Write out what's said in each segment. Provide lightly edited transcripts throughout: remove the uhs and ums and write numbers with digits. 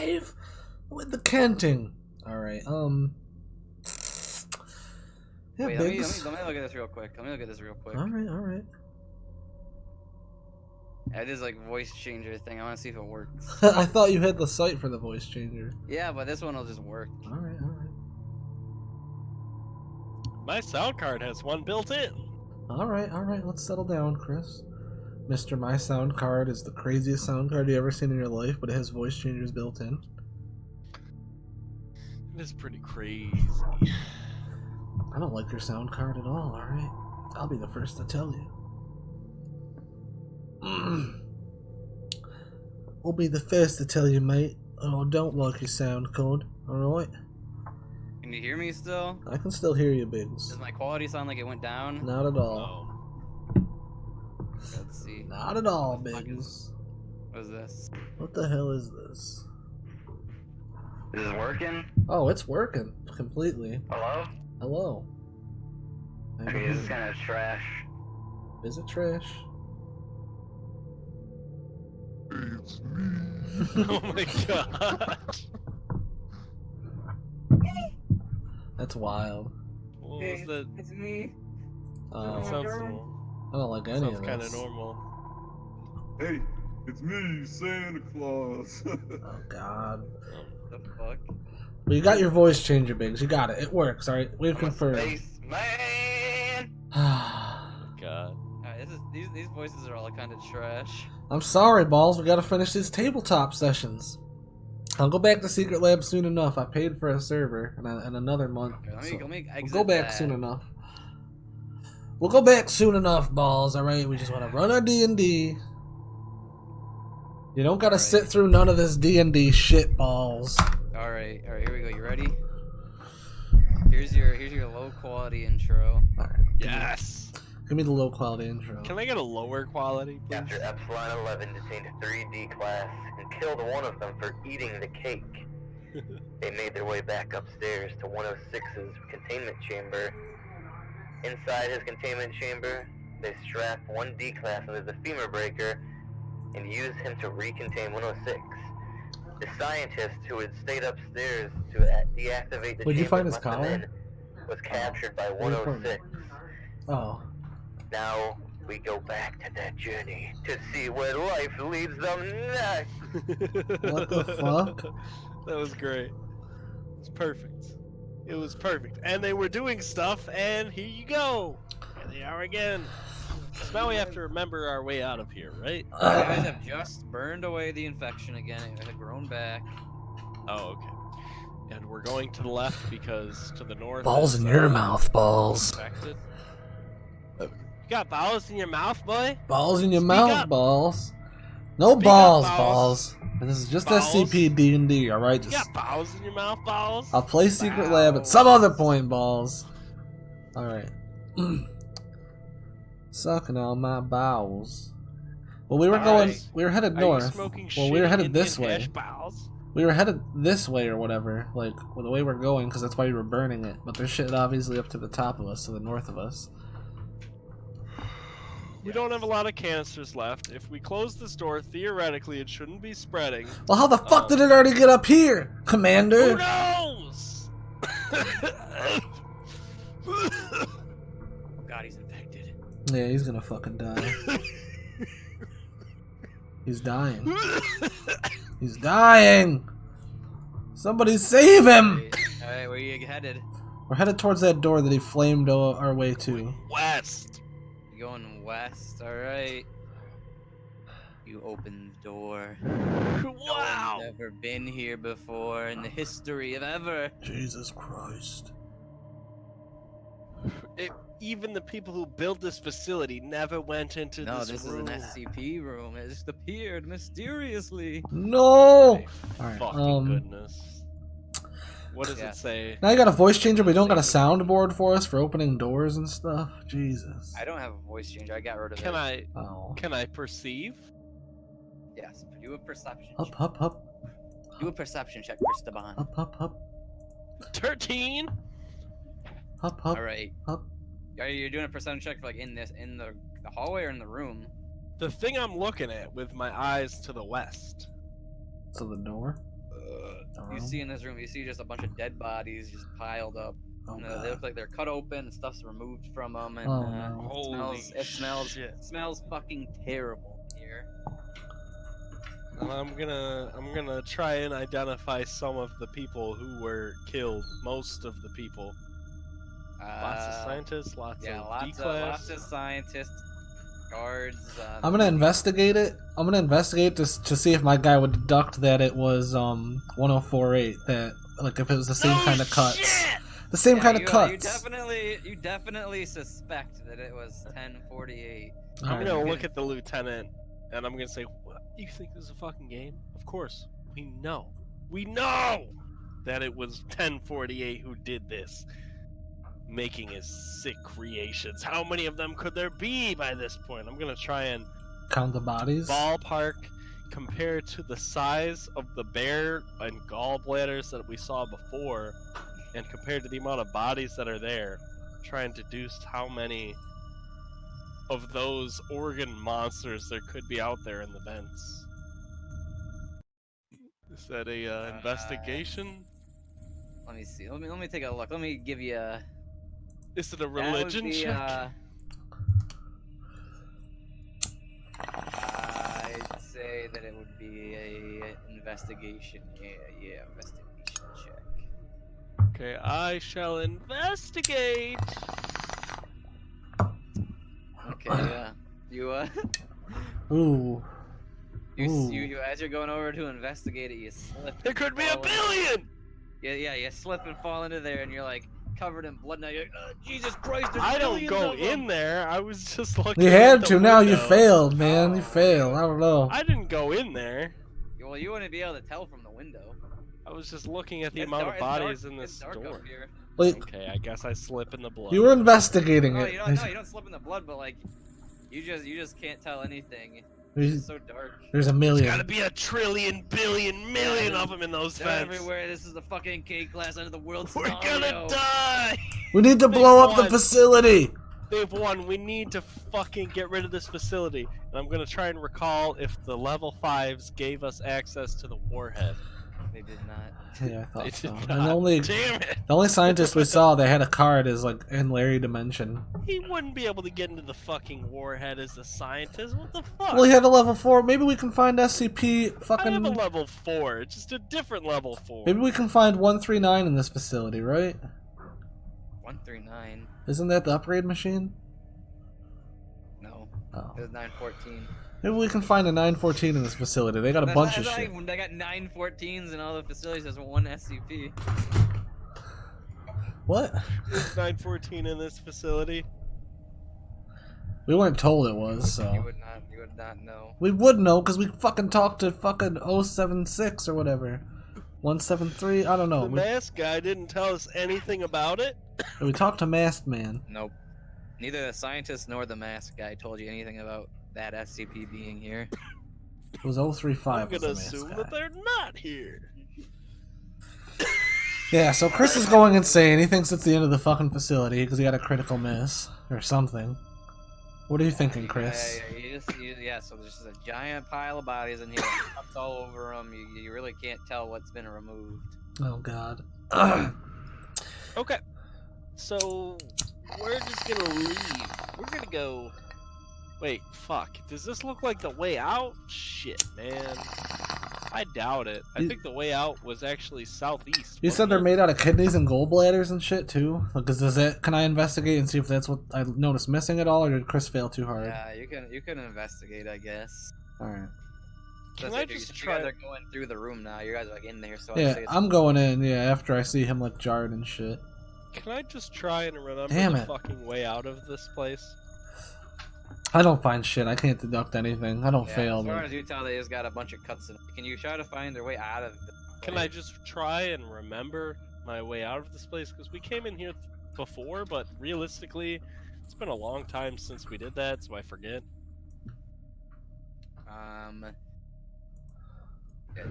alive with the canting. All right. Yeah, Wait, Biggs. let me look at this real quick. All right. All right. Yeah, this like voice changer thing. I want to see if it works. I thought you had the site for the voice changer. Yeah, but this one will just work. All right. All right. My sound card has one built in. All right. All right. Let's settle down, Chris. Mr. My sound card is the craziest sound card you ever seen in your life, but it has voice changers built in. It is pretty crazy. I don't like your sound card at all, alright? I'll be the first to tell you. I'll be the first to tell you, mate. Oh, I don't like your sound card, alright? Can you hear me still? I can still hear you, Biggs. Does my quality sound like it went down? Not at all. Oh. Let's see. Not at all, What the fuck Biggs. What is this? What the hell is this? Is this working? Oh, it's working. Completely. Hello? Hello. Okay, this is kind of trash. Is it trash? It's me. Oh my god. That's wild. What was that? It's me. That sounds normal. I don't like any Sounds of kind of this. normal. Hey, it's me, Santa Claus. Oh, God. The fuck? Well, you got your voice changer, Biggs. You got it. It works, alright? We've confirmed. Space man. God. These voices are all kind of trash. I'm sorry, Balls. We gotta finish these tabletop sessions. I'll go back to Secret Lab soon enough. I paid for a server in another month. Okay, let me We'll exit go back that. soon enough. We'll go back soon enough, Balls. Alright? We just want to run our D&D. You don't gotta sit through none of this D&D shit, Balls. Alright, here we go. You ready? Here's your low quality intro. Alright. Yes. Give me the low quality intro. Can I get a lower quality, please? After Epsilon 11 detained 3 D-Class and killed one of them for eating the cake, they made their way back upstairs to 106's containment chamber. Inside his containment chamber, they strap one D-Class under the femur breaker and used him to recontain 106. The scientist who had stayed upstairs to deactivate the Would you chamber find his and let them collar? in was captured by 106. Oh. Now we go back to that journey to see where life leads them next. What the fuck? That was great. It's perfect. It was perfect. And they were doing stuff, and here you go. Here they are again. So now we have to remember our way out of here, right? You guys have just burned away the infection again. It had grown back. Oh, okay. And we're going to the left because to the north. Balls is, in your mouth, Balls. infected. You got balls in your mouth, boy? Balls in your Speak mouth, up. Balls. No Speak balls, up, balls. This is just Balls. SCP D&D, alright? You Just got balls in your mouth, balls? I'll play Secret Lab at some other point, Balls. Alright. Sucking on my bowels. Well, we were we were headed Are you north. smoking Well, we were shitty headed this Indian way. hash balls? We were headed this way or whatever, like, well, the way we're going, because that's why we were burning it. But there's shit obviously up to the top of us, to the north of us. We don't have a lot of canisters left. If we close this door, theoretically, it shouldn't be spreading. Well, how the fuck did it already get up here, Commander? Who knows? Oh god, he's infected. Yeah, he's gonna fucking die. He's dying. He's dying! Somebody save him! Alright, where you headed? We're headed towards that door that he flamed our way to. West. You going west, alright. You open the door. Wow. No one's ever been here before in the history of ever. Jesus Christ. Even the people who built this facility never went into No, this this room. is an SCP room. It just appeared mysteriously. No! My Alright, fucking goodness. What does Yeah. it say? Now you got a voice changer, but you don't got a soundboard for us for opening doors and stuff? Jesus. I don't have a voice changer. I got rid of Can it. Oh. Can I perceive? Yes. Do a perception Up, check. up. Do a perception check, Christaban. Up. 13. Up. Alright. Up. Are you doing a perception check for like in the hallway or in the room? The thing I'm looking at with my eyes to the west. To the door? You see in this room, you see just a bunch of dead bodies just piled up. Oh, They God. look like they're cut open and stuff's removed from them, and Oh, no. Holy it smells shit. smells fucking terrible here. And I'm gonna try and identify some of the people who were killed. Most of the people. Lots of scientists, lots of D-class. Lots of scientists, guards. I'm gonna investigate it. I'm gonna investigate to see if my guy would deduct that it was 1048. That like if it was the same kind of cuts. Shit! The same kind of cuts. You definitely suspect that it was 1048. I'm gonna look at the lieutenant and I'm gonna say, "What? You think this is a fucking game? Of course. We know that it was 1048 who did this, making his sick creations. How many of them could there be by this point? I'm gonna try and count the bodies. Ballpark compared to the size of the bear and gallbladders that we saw before, and compared to the amount of bodies that are there, try and deduce how many of those organ monsters there could be out there in the vents. Is that a investigation? Let me see. Let me take a look. Let me give you a. Is it a religion check? I'd say that it would be a investigation. Yeah, investigation check. Okay, I shall investigate. Okay, you Ooh. you as you're going over to investigate it, you slip. There could be a billion. Yeah, you slip and fall into there, and you're like covered in blood. Now you're like, Jesus Christ! There's I don't billions go of them." in there. I was just looking. You at had the to. Now you window. failed, man. You Oh, failed. I don't know. I didn't go in there. Well, you wouldn't be able to tell from the window. I was just looking at the It's amount dark- of it's dark- bodies in this it's dark store. up here. Like Okay, I guess I slip in the blood. you were investigating Oh, it. you don't slip in the blood, but like, you just can't tell anything. It's so dark. There's a There's million. gotta be a trillion, billion, million of them in those They're vents. everywhere. This is the fucking K-class end of the world We're scenario. gonna die. We need to Big blow up the one. facility. They've won. We need to fucking get rid of this facility. And I'm gonna try and recall if the level 5s gave us access to the warhead. They did not. Yeah, I thought They so. did And not. the only Damn it! scientist we saw that had a card is like in Larry Dimension. He wouldn't be able to get into the fucking warhead as a scientist. What the fuck? Well, he had a level 4. Maybe we can find SCP I have a fucking. level 4, just a different level 4. Maybe we can find 139 in this facility, right? 139. Isn't that the upgrade machine? No, Oh. it was 914. Maybe we can find a 914 in this facility. They got a bunch of shit. They got 914s in all the facilities. There's one SCP. What? Is 914 in this facility? We weren't told it was, so. You would not know. We would know because we fucking talked to fucking 076 or whatever. 173? I don't know. The mask guy didn't tell us anything about it. We talked to Masked Man. Nope. Neither the scientist nor the mask guy told you anything about that SCP being here. It was 035. I'm was gonna the masked assume guy. that they're not here. Yeah, so Chris is going insane. He thinks it's the end of the fucking facility because he got a critical miss or something. What are you thinking, Chris? Yeah, so there's just a giant pile of bodies in here. Cuts all over them. You really can't tell what's been removed. Oh, God. Okay, so we're just gonna leave. We're gonna go. Wait, fuck. Does this look like the way out? Shit, man. I doubt it. I think the way out was actually southeast. You said they're made out of kidneys and gallbladders and shit, too? Like, is it? Can I investigate and see if that's what I noticed missing at all, or did Chris fail too hard? Yeah, you can investigate, I guess. Alright. Can I just You guys try? are going through the room now. You guys are like in there, so I'd Yeah, say it's I'm going in, yeah, after I see him, like, jarred and shit. Can I just try and remember Damn the it. fucking way out of this place? I don't find shit. I can't deduct anything. I don't yeah, fail. as far But... as you tell, they just got a bunch of cuts in. Can you try to find their way out of the Can I just try and remember my way out of this place? Because we came in here before, but realistically, it's been a long time since we did that, so I forget. Yeah,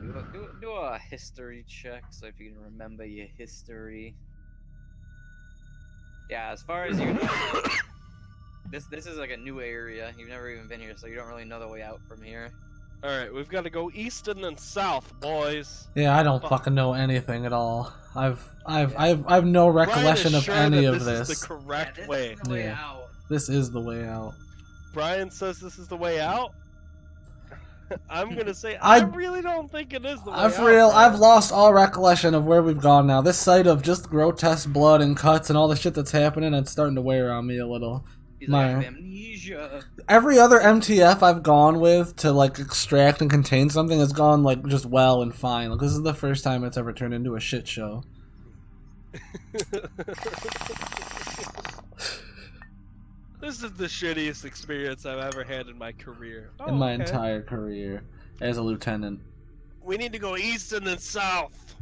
do a history check, so if you can remember your history. Yeah, as far as you know, this is like a new area. You've never even been here, so you don't really know the way out from here. Alright, we've got to go east and then south, boys. Yeah, I don't fucking know anything at all. I've no recollection of any of this this. is the correct this way. is the way Yeah. out. This is the way out. Brian says this is the way out. I'm gonna say I really don't think it is the way I've out. I've lost all recollection of where we've gone now. This sight of just grotesque blood and cuts and all the shit that's happening, it's starting to wear on me a little. He's like, I have amnesia. Every other MTF I've gone with to like extract and contain something has gone like just well and fine. Like, this is the first time it's ever turned into a shit show. This is the shittiest experience I've ever had in my career. In my okay. entire career as a lieutenant. We need to go east and then south.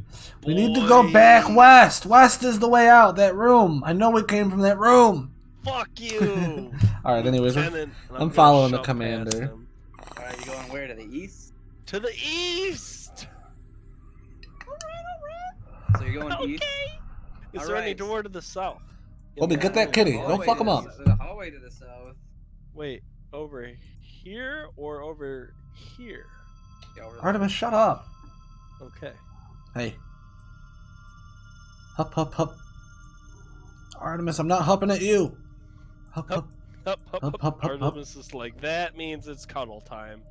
We need to go back Boys. west. West is the way out. That room. I know we came from that room. Fuck you. Alright, anyways, Lieutenant, and I'm gonna following the shove commander. past him. Alright, you going where? To the east? To the east. So you're going east? Is there any Alright. door to the south? Bobby, get that kitty. Go Hallway fuck to him the up. s- There's a hallway to the south. Wait, over here or over here? Yeah, over there. Artemis, shut up. Okay. Hey. Hup, hup, hup. Artemis, I'm not hupping at you. Hup, hup. Hup, hup, Hup, hup. hup, hup, Artemis is like, that means it's cuddle time.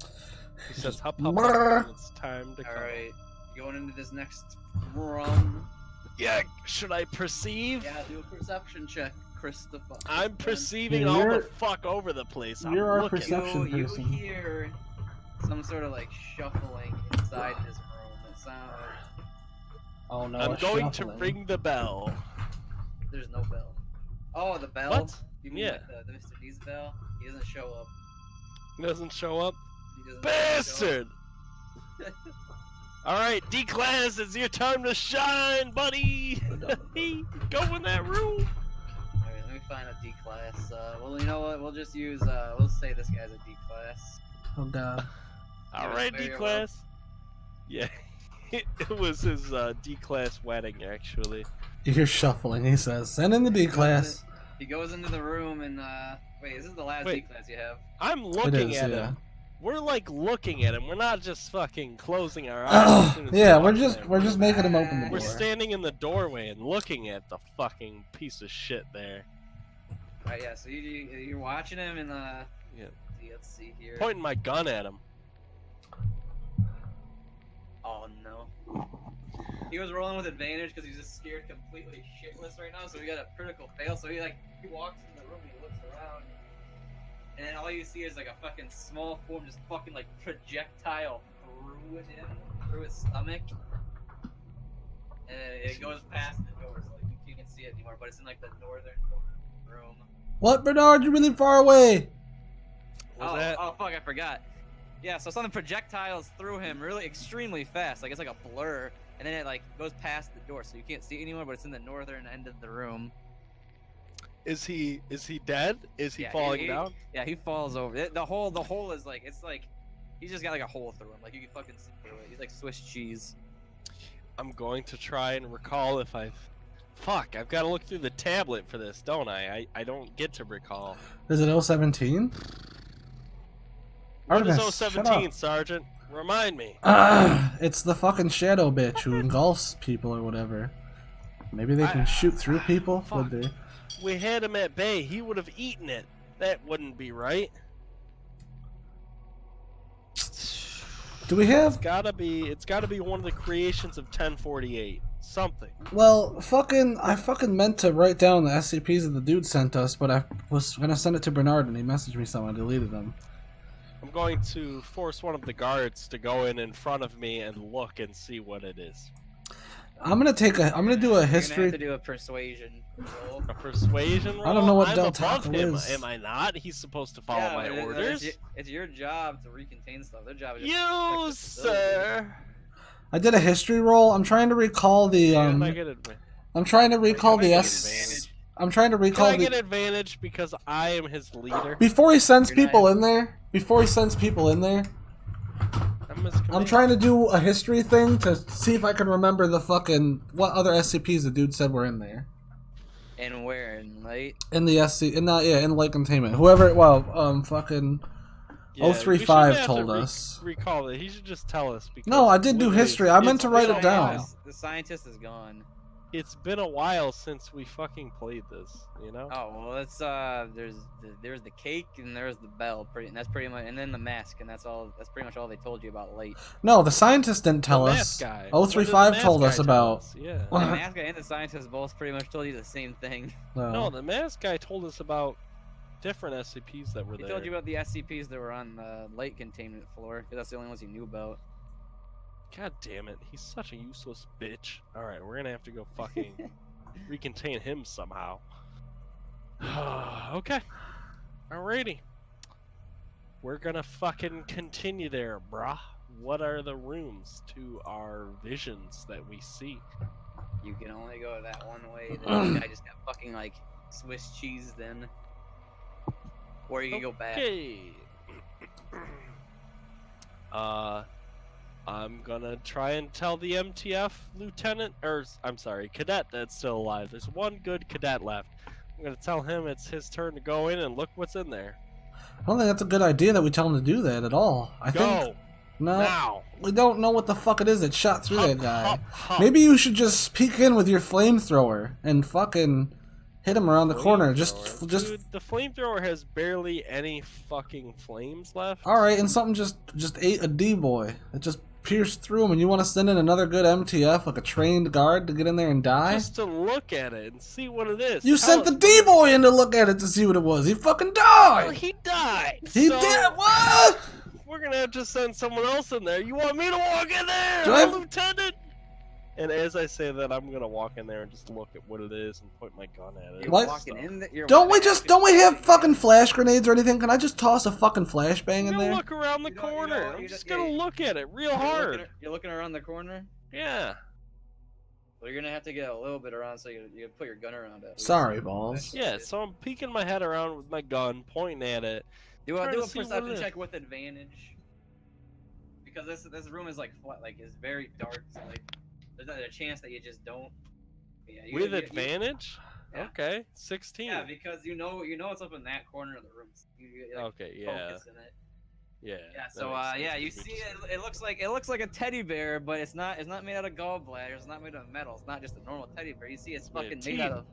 He says, hup, hup, Brrr. hup, and it's time to cuddle. Alright, going into this next room. Yeah, should I perceive? Yeah, do a perception check, Christopher. I'm perceiving Yeah, all the you're- fuck over the place. I'm you're our looking. perception You person. hear some sort of like shuffling inside this room. It sounds. Oh no, I'm a going shuffling. to ring the bell. There's no bell. Oh, the bell? What? You mean Yeah. like the Mr. D's bell? He doesn't show up. He doesn't show up. He doesn't Bastard! Alright, D-Class, it's your time to shine, buddy! Go in that room! Alright, let me find a D class. Well, you know what? We'll just use, we'll say this guy's a D class. Oh god. Alright, very D-Class. Yeah, it was his D-Class wedding, actually. You hear shuffling, he says. Send in the D class. He goes into the room and, wait, is this the last Wait. D class you have? I'm It looking is, at yeah. him. We're like looking at him. We're not just fucking closing our eyes. as soon as Yeah, we we're walk just in. we're just making him open the We're door. standing in the doorway and looking at the fucking piece of shit there. Alright, yeah, so you're watching him and, Yeah. let's see here. Pointing my gun at him. Oh no. He was rolling with advantage because he's just scared completely shitless right now, so he got a critical fail. So he walks in the room and he looks around, and then all you see is like a fucking small form just fucking like projectile through his stomach, and it goes past the door, so like you can't see it anymore. But it's in like the northern corner of the room. What, Bernard? You're really far away. Oh fuck, I forgot. Yeah, so something projectiles through him really extremely fast, like it's like a blur, and then it like goes past the door, so you can't see it anymore. But it's in the northern end of the room. Is he dead? Is he Yeah, falling down? Yeah, he falls over. The hole is like it's like he's just got like a hole through him, like you can fucking see through it. He's like Swiss cheese. I'm going to try and recall if I've. Fuck, I've got to look through the tablet for this, don't I? I don't get to recall. Is it 017? What is Artemis, shut 017, up. Sergeant? Remind me. It's the fucking shadow bitch who engulfs people or whatever. Maybe they can shoot through people? fuck. Would they? We had him at bay. He would have eaten it. That wouldn't be right. Do we have? It's gotta be one of the creations of 1048. Something. Well, I fucking meant to write down the SCPs that the dude sent us, but I was gonna send it to Bernard and he messaged me so I deleted them. I'm going to force one of the guards to go in front of me and look and see what it is. I'm gonna do a You're gonna have history. to do a persuasion roll. A persuasion roll? I don't know what I'm Del above Taco him, is. am I not? He's supposed to follow Yeah, my but orders. it's your job to recontain stuff. Their job is just to You, protect the facility. sir! I did a history roll. I'm trying to recall the Can I get I'm trying to recall Can I the get S. advantage? I'm trying to Can recall I get the. advantage because I am his leader? Before he sends You're not- people in there. Before he sends people in there. I'm his I'm commander. trying to do a history thing to see if I can remember the fucking what other SCPs the dude said were in there. And where in light? In the SC, in Lake Containment. Whoever, well, fucking Yeah, we 035 shouldn't have told to us. Recall it. He should just tell us. Because No, I did do literally history. I meant to write been it a down. while. The scientist is gone. It's been a while since we fucking played this, you know? Oh well, it's there's the cake and there's the bell, and that's pretty much, and then the mask, and that's all. That's pretty much all they told you about late. No, the scientist didn't tell The us. mask guy. What did the 035 mask told guy us tell about. us? Yeah. The mask guy and the scientist both pretty much told you the same thing. No, the mask guy told us about different SCPs that were He there. told you about the SCPs that were on the light containment floor, because that's the only ones he knew about. God damn it, he's such a useless bitch. Alright, we're gonna have to go fucking recontain him somehow. Okay. Alrighty. We're gonna fucking continue there, brah. What are the rooms to our visions that we see? You can only go that one way. The guy just got fucking like Swiss cheese then. Or you can go back. Okay. I'm gonna try and tell the MTF lieutenant, or I'm sorry, cadet that's still alive. There's one good cadet left. I'm gonna tell him it's his turn to go in and look what's in there. I don't think that's a good idea that we tell him to do that at all. I Go think no, now. we don't know what the fuck it is that shot through that guy. Hup, hup. Maybe you should just peek in with your flamethrower and fucking hit him around the corner. Just Dude, the flamethrower has barely any fucking flames left. all right, and something just ate a D boy. It just pierced through him, and you want to send in another good MTF, like a trained guard, to get in there and die? Just to look at it and see what it is. You sent the D boy in to look at it to see what it was. He fucking died. Well, he died. He so did what? We're gonna have to send someone else in there. You want me to walk in there, Do I have- Lieutenant? And as I say that, I'm gonna walk in there and just look at what it is and point my gun at it. You're What? walking in there. Don't we have fucking flash grenades or anything? Can I just toss a fucking flashbang I'm in gonna there? look around the You don't- you corner. don't- I'm you just don't- gonna yeah, look at it real hard. You're looking around the corner. Yeah. Well, you're gonna have to get a little bit around so you put your gun around it. Sorry, balls. Yeah. So I'm peeking my head around with my gun, pointing at it. Do trying a to see what perception it is. check with advantage. Because this room is like is very dark, so like there's not a chance that you just don't. Yeah, With advantage? Yeah. Okay. 16. Yeah, because you know it's up in that corner of the room. You like, Okay. Yeah. focus in it. Yeah. Yeah. that So makes sense, yeah, you 'cause we see just- it looks like a teddy bear, but it's not made out of gallbladders. It's not made out of metal. It's not just a normal teddy bear. You see, it's Yeah, fucking teeth. made out of.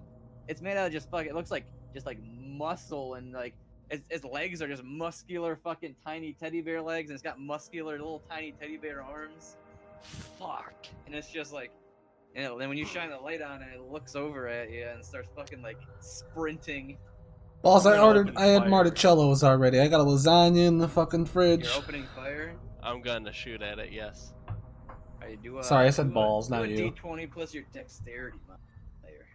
It's made out of just fucking. It looks like just like muscle and like. Its legs are just muscular fucking tiny teddy bear legs, and it's got muscular little tiny teddy bear arms. Fuck. And it's just like, and then when you shine the light on it, it looks over at you and starts fucking like sprinting. Balls, I You're gonna ordered. open I had fire. Marticellos already. I got a lasagna in the fucking fridge. You're opening fire. I'm gonna shoot at it. Yes. Alright, do a, Sorry, I said do a- balls, do not a you. D20 plus your dexterity modifier.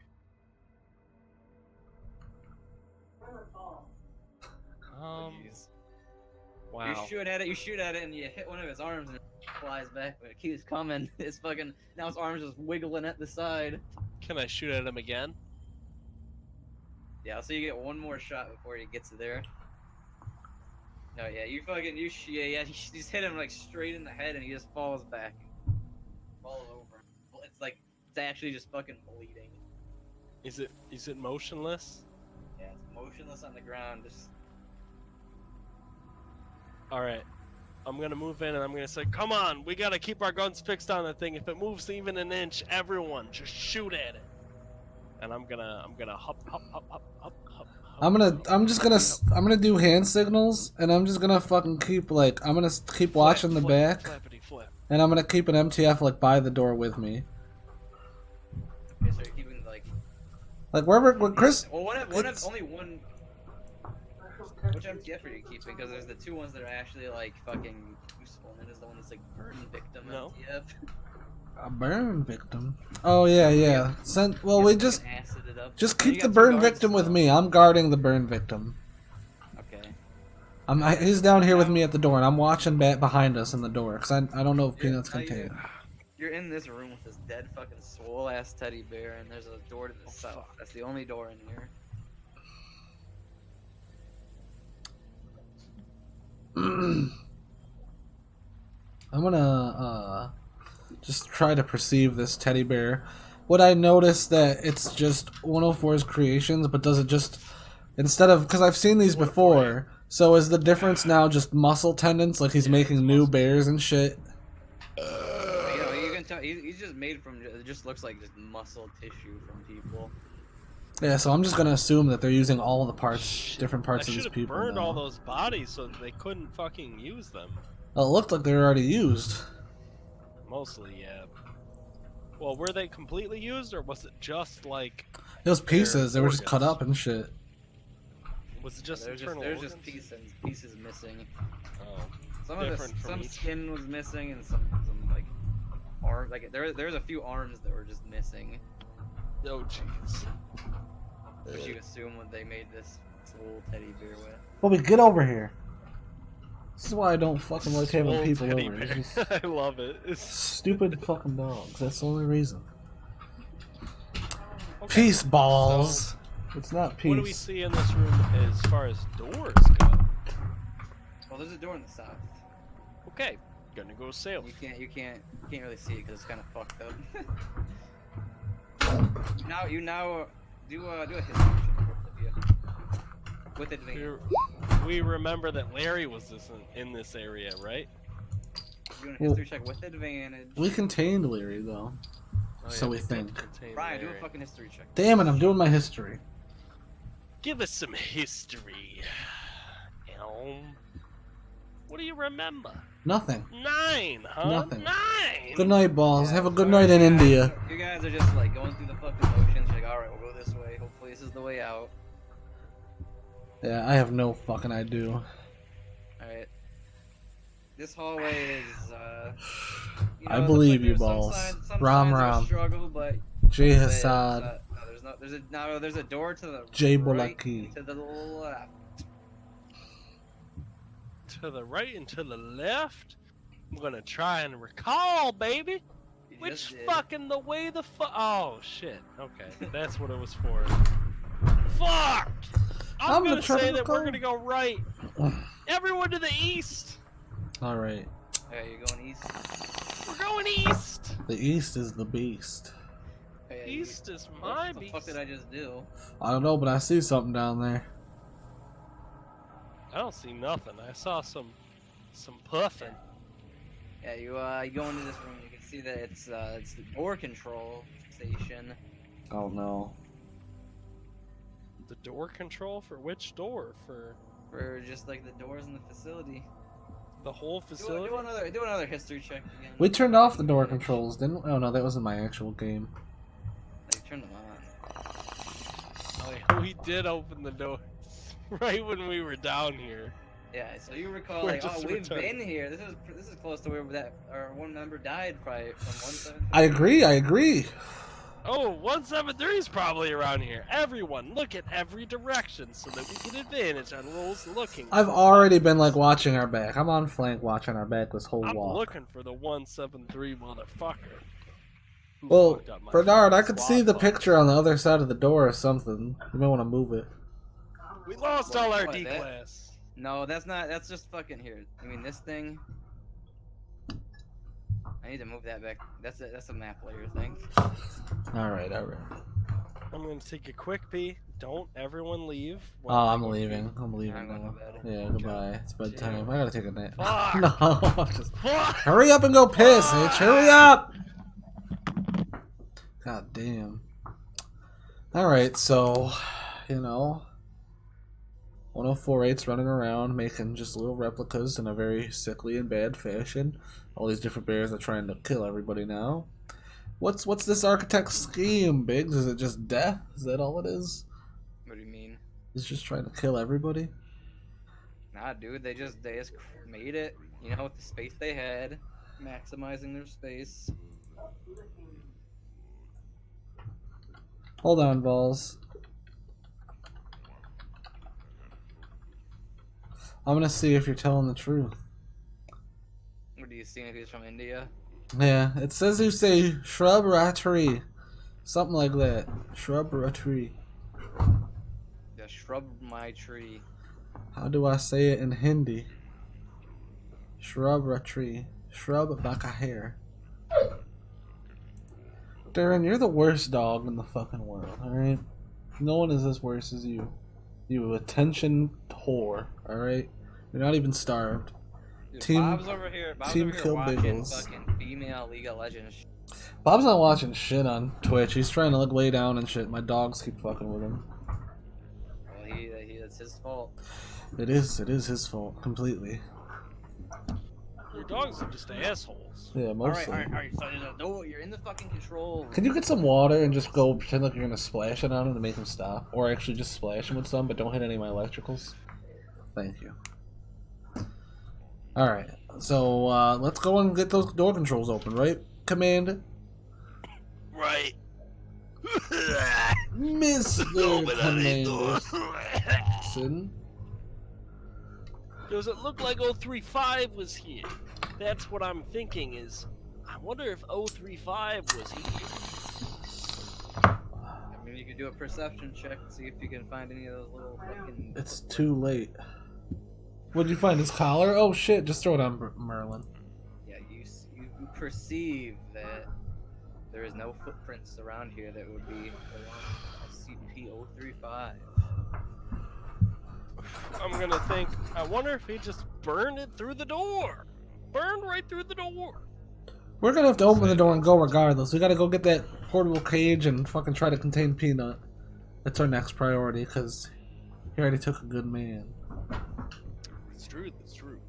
Jeez. Wow. You shoot at it, and you hit one of his arms, and it flies back. But it keeps coming. It's fucking now his arms just wiggling at the side. Can I shoot at him again? Yeah, so you get one more shot before he gets there. No, yeah, you just hit him like straight in the head, and he just falls back, falls over. Well, it's actually just fucking bleeding. Is it motionless? Yeah, it's motionless on the ground. Just All right. I'm gonna move in and I'm gonna say, "Come on, we gotta keep our guns fixed on the thing. If it moves even an inch, everyone just shoot at it." And I'm gonna hop. I'm gonna do hand signals, and I'm just gonna fucking keep I'm gonna keep watching the back, Flappity flip. and I'm gonna keep an MTF like by the door with me, okay, so you're keeping like where Chris. Well, it's- only one. Which MTF are you keeping? Because there's the two ones that are actually like fucking useful, and then there's the one that's like burn victim No. MTF. A burn victim. Oh yeah. Well, we just Acid it up. just And you keep got the two burn guards victim with still. me. I'm guarding the burn victim. Okay. He's down here with me at the door, and I'm watching behind us in the door, because I don't know if Peanuts now can take. You're in this room with this dead fucking swole ass teddy bear, and there's a door to the south. fuck. That's the only door in here. I'm gonna just try to perceive this teddy bear. Would I notice that it's just 104's creations, but does it just instead of because I've seen these before? So is the difference now just muscle tendons? Like he's making new bears and shit? You know, you can tell he's just made from. It just looks like just muscle tissue from people. Yeah, so I'm just gonna assume that they're using all the parts, Shit, different parts I of these should've people burned now. all those bodies so that they couldn't fucking use them. Well, it looked like they were already used. Mostly, yeah. Well, were they completely used, or was it just like... It was pieces. They were just cut organs? up and shit. Was it just There's internal just organs? pieces missing. Oh. Some of Different from some each. skin was missing and some like arm like there's a few arms that were just missing. Oh, jeez. Which you assume when they made this little teddy bear with. Bobby, get over here. This is why I don't fucking like having Swole people teddy over. bear. It's just I love it. It's... stupid fucking dogs. That's the only reason. Okay. Peace balls. It's not peace. What do we see in this room as far as doors go? Well, there's a door in the south. Okay, gonna go sail. You can't really see it because it's kind of fucked up. you now do a history check, both of you. With advantage. We remember that Larry was in this area, right? Doing a history check with advantage. We contained Leary though. Oh, So we did think. contain Brian, do a Larry. fucking history check. Damn it, I'm doing my history. Give us some history, Elm. What do you remember? Nothing. 9, huh? Nothing. 9! Good night, balls. Yeah, Have a good alright, night in you guys- India. You guys are just like going through the fucking motions. Like, alright, we'll go this way. Hopefully, this is the way out. Yeah, I have no fucking idea. Alright. This hallway is, I believe you, there's balls. Some Ram signs of a Ram. struggle, but Jay there's, Hassad. there's a door to the Jay right Bolaki. and to the left. To the right and to the left? I'm gonna try and recall, baby! You just Which did. fucking the way the Oh, shit. Okay, that's what it was for. Fuck! I'm gonna gonna try say to that we're recall. gonna go right. Everyone to the east! Alright. Okay, you're going east. We're going east! The East is the beast. Okay, East is my What the fuck beast. did I just do? I don't know, but I see something down there. I don't see nothing. I saw some puffing. Yeah, you go into this room. You can see that it's the door control station. Oh no. The door control for which door? For For just like the doors in the facility. the whole Do facility? another history check again. We turned off the door controls, didn't we? Oh no, that wasn't my actual game. Like, turn them on. Oh, yeah, we did open the door right when we were down here. Yeah, so you recall We're like, just we've returning. been here. This is close to where that our one member died probably from 173. I agree. Oh, 173 is probably around here. Everyone, look at every direction so that we get advantage on rolls looking. I've already been like watching our back. I'm on flank watching our back this whole I'm walk. looking for the 173 motherfucker. Who Well, fucked up my Bernard, I fucking could swap see the box. picture on the other side of the door or something. You might want to move it. We lost all our What, D that? class. No, that's not. That's just fucking here. I mean, this thing. I need to move that back. That's a map layer thing. Alright. I'm gonna take a quick pee. Don't everyone leave. Oh, while I I'm go leaving. pee. I'm leaving I'm going now. to bed. Yeah, goodbye. It's bedtime. I gotta take a nap. Fuck. No, I'm just... Fuck! Hurry up and go piss, bitch. Hurry up! God damn. Alright, so, 1048's running around making just little replicas in a very sickly and bad fashion. All these different bears are trying to kill everybody now. What's this architect's scheme, Biggs? Is it just death? Is that all it is? What do you mean? It's just trying to kill everybody? Nah, dude. They just made it. You know, with the space they had, maximizing their space. Hold on, balls. I'm gonna see if you're telling the truth. What do you see if he's from India? Yeah, it says you say shrubbery. Something like that. Shrubbery. The shrub my tree. How do I say it in Hindi? Shrubbery. Shrub baka hair. Darren, you're the worst dog in the fucking world, alright? No one is as worse as you. You attention whore. All right, you're not even starved. Dude, Team- Bob's over here. Bob's Team over here Kill watching Biggles. fucking female League of Legends. Bob's not watching shit on Twitch. He's trying to like lay down and shit. My dogs keep fucking with him. Well, it's his fault. It is his fault completely. Your dogs are just assholes. Yeah, mostly. Alright. So no, you're in the fucking control. Can you get some water and just go pretend like you're gonna splash it on him to make him stop? Or actually just splash him with some, but don't hit any of my electricals? Thank you. Alright, so let's go and get those door controls open, right? Command? Right. Mr. Commander. Does it look like 035 was here? That's what I'm thinking is, I wonder if 035 was here. I mean, you could do a perception check and see if you can find any of those little fucking. It's too late. What'd you find? His collar? Oh shit, just throw it on Merlin. Yeah, you perceive that there is no footprints around here that would be SCP-035. I'm gonna think, I wonder if he just burned it through the door. Burned right through the door. We're gonna have to open the door and go regardless. We gotta go get that portable cage and fucking try to contain Peanut. That's our next priority, because he already took a good man. It's true, that's true.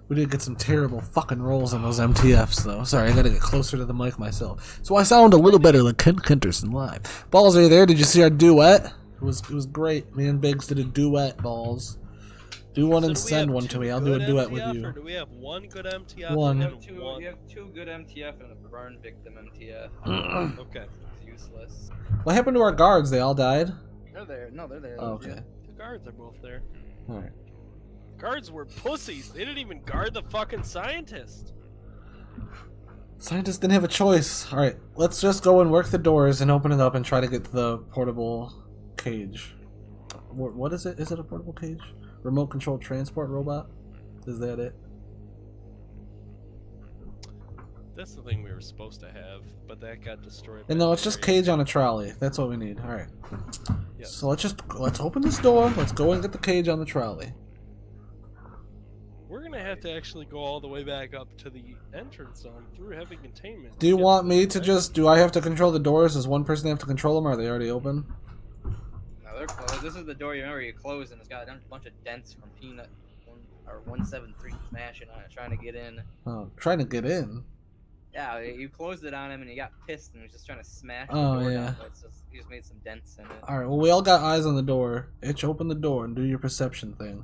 We did get some terrible fucking rolls on those MTFs, though. Sorry, I gotta get closer to the mic myself. So I sound a little better like Ken Kenterson live. Balls, are you there? Did you see our duet? It was great. Me and Biggs did a duet, Balls. Do one and send one to me. I'll do a duet with you. Or do we have one good MTF? One. And You one? have two good MTF and a burn victim MTF. Okay. It's useless. What happened to our guards? They all died? They're there. No, they're there. Oh, okay. Yeah. The guards are both there. Alright. Guards were pussies. They didn't even guard the fucking scientist. Scientists didn't have a choice. Alright, let's just go and work the doors and open it up and try to get the portable cage. What is it? Is it a portable cage? Remote controlled transport robot? Is that it? That's the thing we were supposed to have, but that got destroyed. And no, it's just cage on a trolley. That's what we need. Alright. Yes. So let's open this door. Let's go and get the cage on the trolley. We're gonna have to actually go all the way back up to the entrance zone through heavy containment. Do you Get want to me the to exit. just... Do I have to control the doors? Does one person have to control them, or are they already open? No, they're closed. This is the door you remember you closed, and it's got a bunch of dents from Peanut or 173 smashing on it, trying to get in. Oh, trying to get in. Yeah, you closed it on him, and he got pissed, and he was just trying to smash Oh, the door yeah. down, but he just made some dents in it. Alright, well, we all got eyes on the door. Itch, open the door and do your perception thing.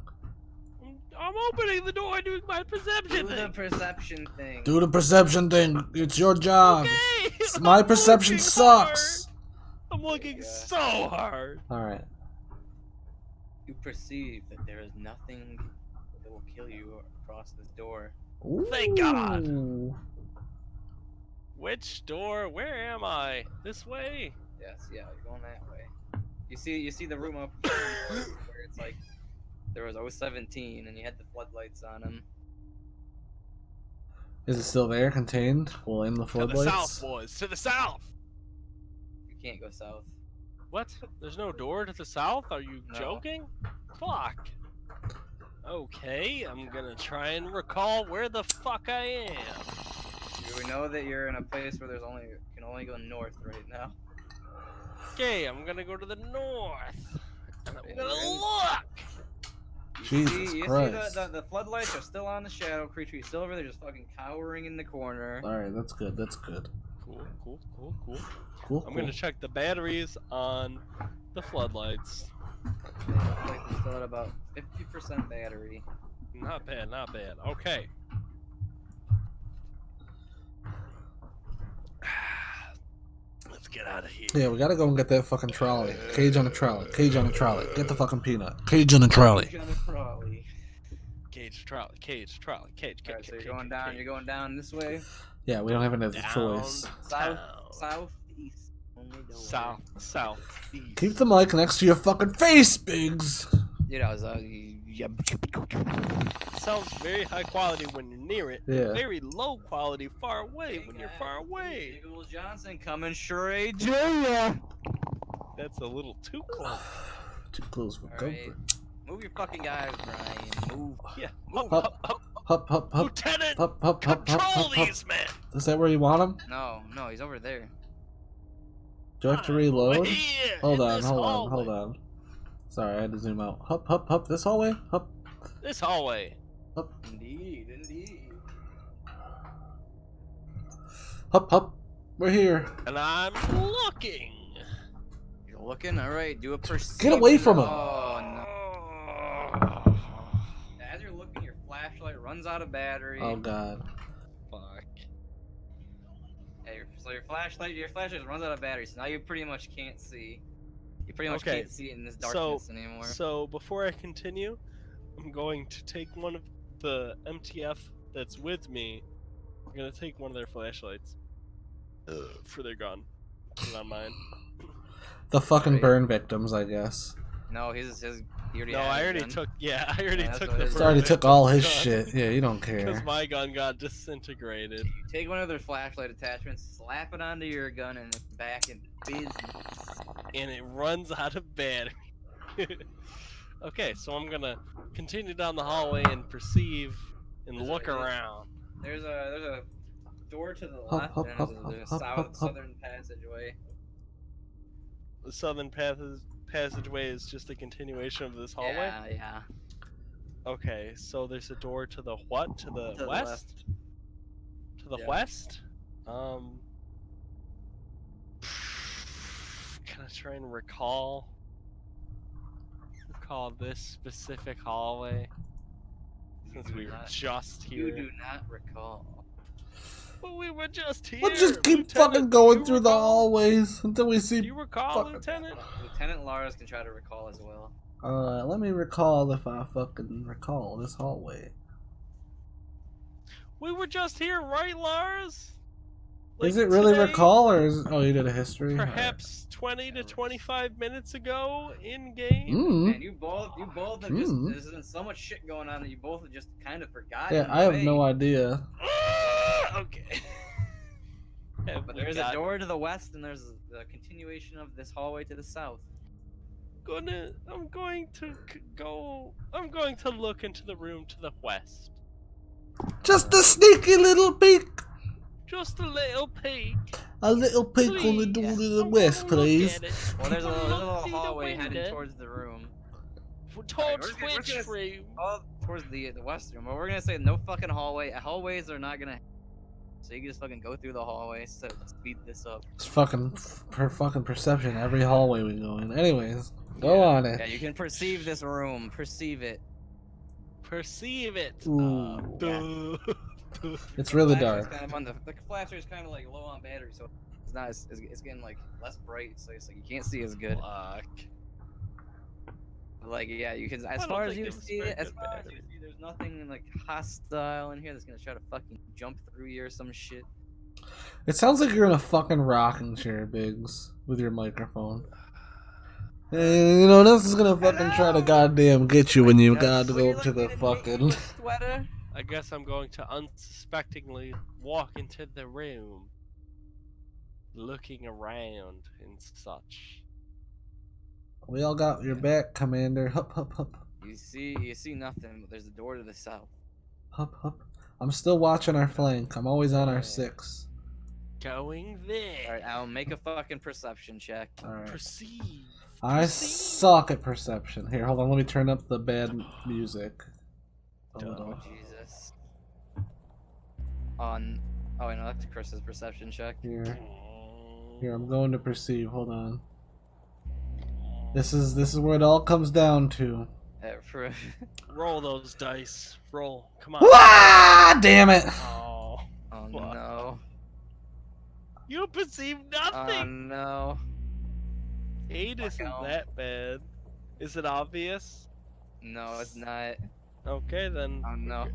I'm opening the door doing my perception Do the thing. perception thing. Do the perception thing. It's your job. Okay. My I'm perception looking sucks. hard. I'm looking Yeah. so hard. Alright. You perceive that there is nothing that will kill you across this door. Thank God. Ooh. Which door? Where am I? This way? Yes, yeah, you're going that way. You see the room up where it's like there was 017 and you had the floodlights on him. Is it still there, contained? Well, in the To the floodlights? south, boys. To the south. You can't go south. What? There's no door to the south? Are you No. joking? Fuck. Okay, I'm gonna try and recall where the fuck I am. We know that you're in a place where can only go north right now. Okay, I'm gonna go to the north. And I'm And gonna you're in- look. Jesus you Christ. see the floodlights are still on the shadow creature. He's still over there, just fucking cowering in the corner. Alright, that's good, that's good. Cool. Cool, I'm gonna check the batteries on the floodlights. Like he's still at about 50% battery. Not bad, not bad. Okay. Let's get out of here. Yeah, we gotta go and get that fucking trolley. Cage on a trolley. Cage on a trolley. Get the fucking peanut. Cage on a trolley. He's on the trolley. Cage, trolley, cage. Alright, so you're going down. You're going down this way. Yeah, we don't have another Down. choice. Southeast. Only door. South, east. Keep the mic next to your fucking face, Biggs! You know, Sounds very high quality when you're near it. Yeah. Very low quality far away when you're far away. Jiggles Johnson coming, sure AJ. That's a little too close. Too close for All right. comfort. Move your fucking eyes, Brian. Move. Yeah, move. Hop, hop, hop, hop, Lieutenant, hop, hop, hop, control hop, hop. these men. Is that where you want him? No, he's over there. Do I have to I'm reload? over here Hold in on, this hold on, hallway. hold on. Sorry, I had to zoom out. Hop, hop, hop. This hallway? Hop, This hallway. hop, Indeed. hop, hop. We're here. And I'm looking. You're looking. All right. Do a perception. Get away from him. Oh no. As you're looking, your flashlight runs out of battery. Oh god. Fuck. Yeah, so your flashlight runs out of battery. So now you pretty much can't see. You pretty much Okay, can't see it in this darkness anymore. So before I continue, I'm going to take one of the MTF that's with me. I'm gonna take one of their flashlights for their gun. Not mine. The fucking Right. burn victims, I guess. No, he already No, had I his already gun. took. Yeah, I already that's took what the. it is. He's already took all his gun. shit. Yeah, you don't Because care. my gun got disintegrated. You take one of their flashlight attachments, slap it onto your gun, and it's back in business. And it runs out of battery. Okay, so I'm gonna continue down the hallway and perceive and There's look a- around. There's a door to the Hop, left, hop, and hop, there's a hop, hop, hop. southern passageway. The southern passageway is just a continuation of this hallway. Yeah. Okay, so there's a door to the what? To the west? left. To the Yeah. west? Can I try and recall this specific hallway? Since do we were not- just You here. do not recall. But we were just here. Let's just keep Lieutenant, fucking do going you through the recall? hallways until we Do see. you recall, fucking- Lieutenant? Lieutenant Lars can try to recall as well. Let me recall if I fucking recall this hallway. We were just here, right, Lars? Is Like it really today? recall or is oh you did a history? Perhaps 20 to 25 minutes ago in game. Mm. Man, you both have just there's been so much shit going on that you both have just kind of forgotten. Yeah, I have no idea. Okay. But there's a door to the west, and there's a continuation of this hallway to the south. I'm going to look into the room to the west. Just a sneaky little peek. Just a little peek. A little peek on the Please. door to I the wanna west, look please. at it. Well, there's a little Look through the hallway heading window. towards the room. Towards we're which gonna- room? Oh, towards the west room. But we're gonna say no fucking hallway. Hallways are not gonna. So you can just fucking go through the hallway. So speed this up. It's fucking perception every hallway we go in. Anyways, go on it. Yeah, you can perceive this room. Perceive it. Perceive it. Ooh. Duh. It's really Flashlight's dark. Kind of on the flasher is kind of like low on battery, so it's not. It's getting like less bright, so it's like you can't see as good. Fuck. But, like yeah, you can. As don't far as think you it was see, very as good far as you battery. see, there's nothing like hostile in here that's gonna try to fucking jump through you or some shit. It sounds like you're in a fucking rocking chair, Biggs, with your microphone. And, you know, this is gonna fucking try to goddamn get you when you gotta go up to the fucking. sweater. I guess I'm going to unsuspectingly walk into the room, looking around and such. We all got your back, Commander. Hup, hup, hup. You see nothing, but there's a door to the south. Hup, hup. I'm still watching our flank. I'm always on our 6. Going there. All right, I'll make a fucking perception check. Alright. Perceive. I Perceive. suck at perception. Here, hold on. Let me turn up the bad music. A Duh. little. Jesus. On. Oh, I know that's Chris's perception check. Here. Here, I'm going to perceive. Hold on. This is where it all comes down to. For Roll those dice. Roll. Come on. Ah, damn it! Oh. oh Fuck. no. You perceive Oh nothing. no. 8 isn't hell. that bad. Is it obvious? No, it's not. Okay then. Oh no.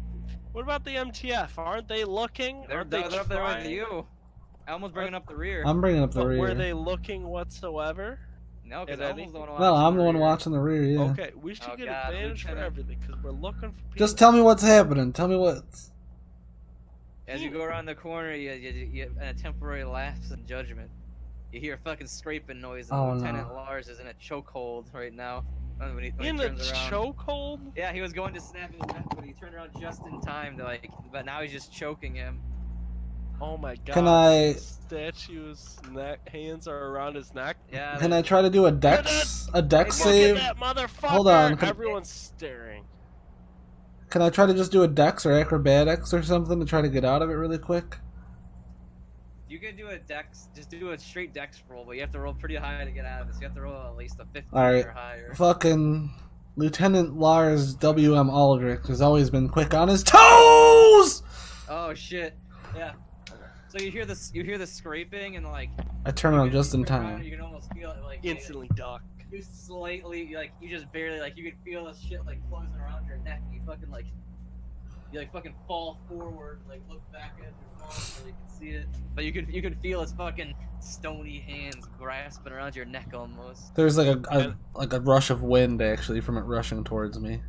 What about the MTF? Aren't they looking? They're Aren't they up there with trying? you. Elmo's bringing up the rear. I'm bringing up the But rear. were they looking whatsoever? No, because at Elmo's the one No, watching I'm the one rear. watching the rear, yeah. Okay, we should Oh, get God, advantage for Lieutenant. everything because we're looking for people. Just tell me what's happening. Tell me what's. As you go around the corner, you a temporary lapse in judgment. You hear a fucking scraping noise, and Oh, Lieutenant no. Lars is in a chokehold right now. When he In a turns around. chokehold? Yeah, he was going to snap his neck, but he turned around just in time to but now he's just choking him. Oh my god. Can I- The statue's hands are around his neck. Yeah. Can I try to do a dex Look save? at that motherfucker! Hold on, Everyone's staring. Can I try to just do a dex or acrobatics or something to try to get out of it really quick? You can do a dex, just do a straight dex roll, but you have to roll pretty high to get out of this. You have to roll at least a 15 Alright. or higher. Fucking Lieutenant Lars W.M. Aldrich has always been quick on his toes! Oh shit. Yeah. So you hear the scraping and like I turn around just in you turn around, time. you can almost feel it like Instantly duck. you slightly you just barely you can feel the shit like closing around your neck. And you fucking you fucking fall forward, look back at your phone so you can see it. But you can feel his fucking stony hands grasping around your neck almost. There's like a rush of wind actually from it rushing towards me.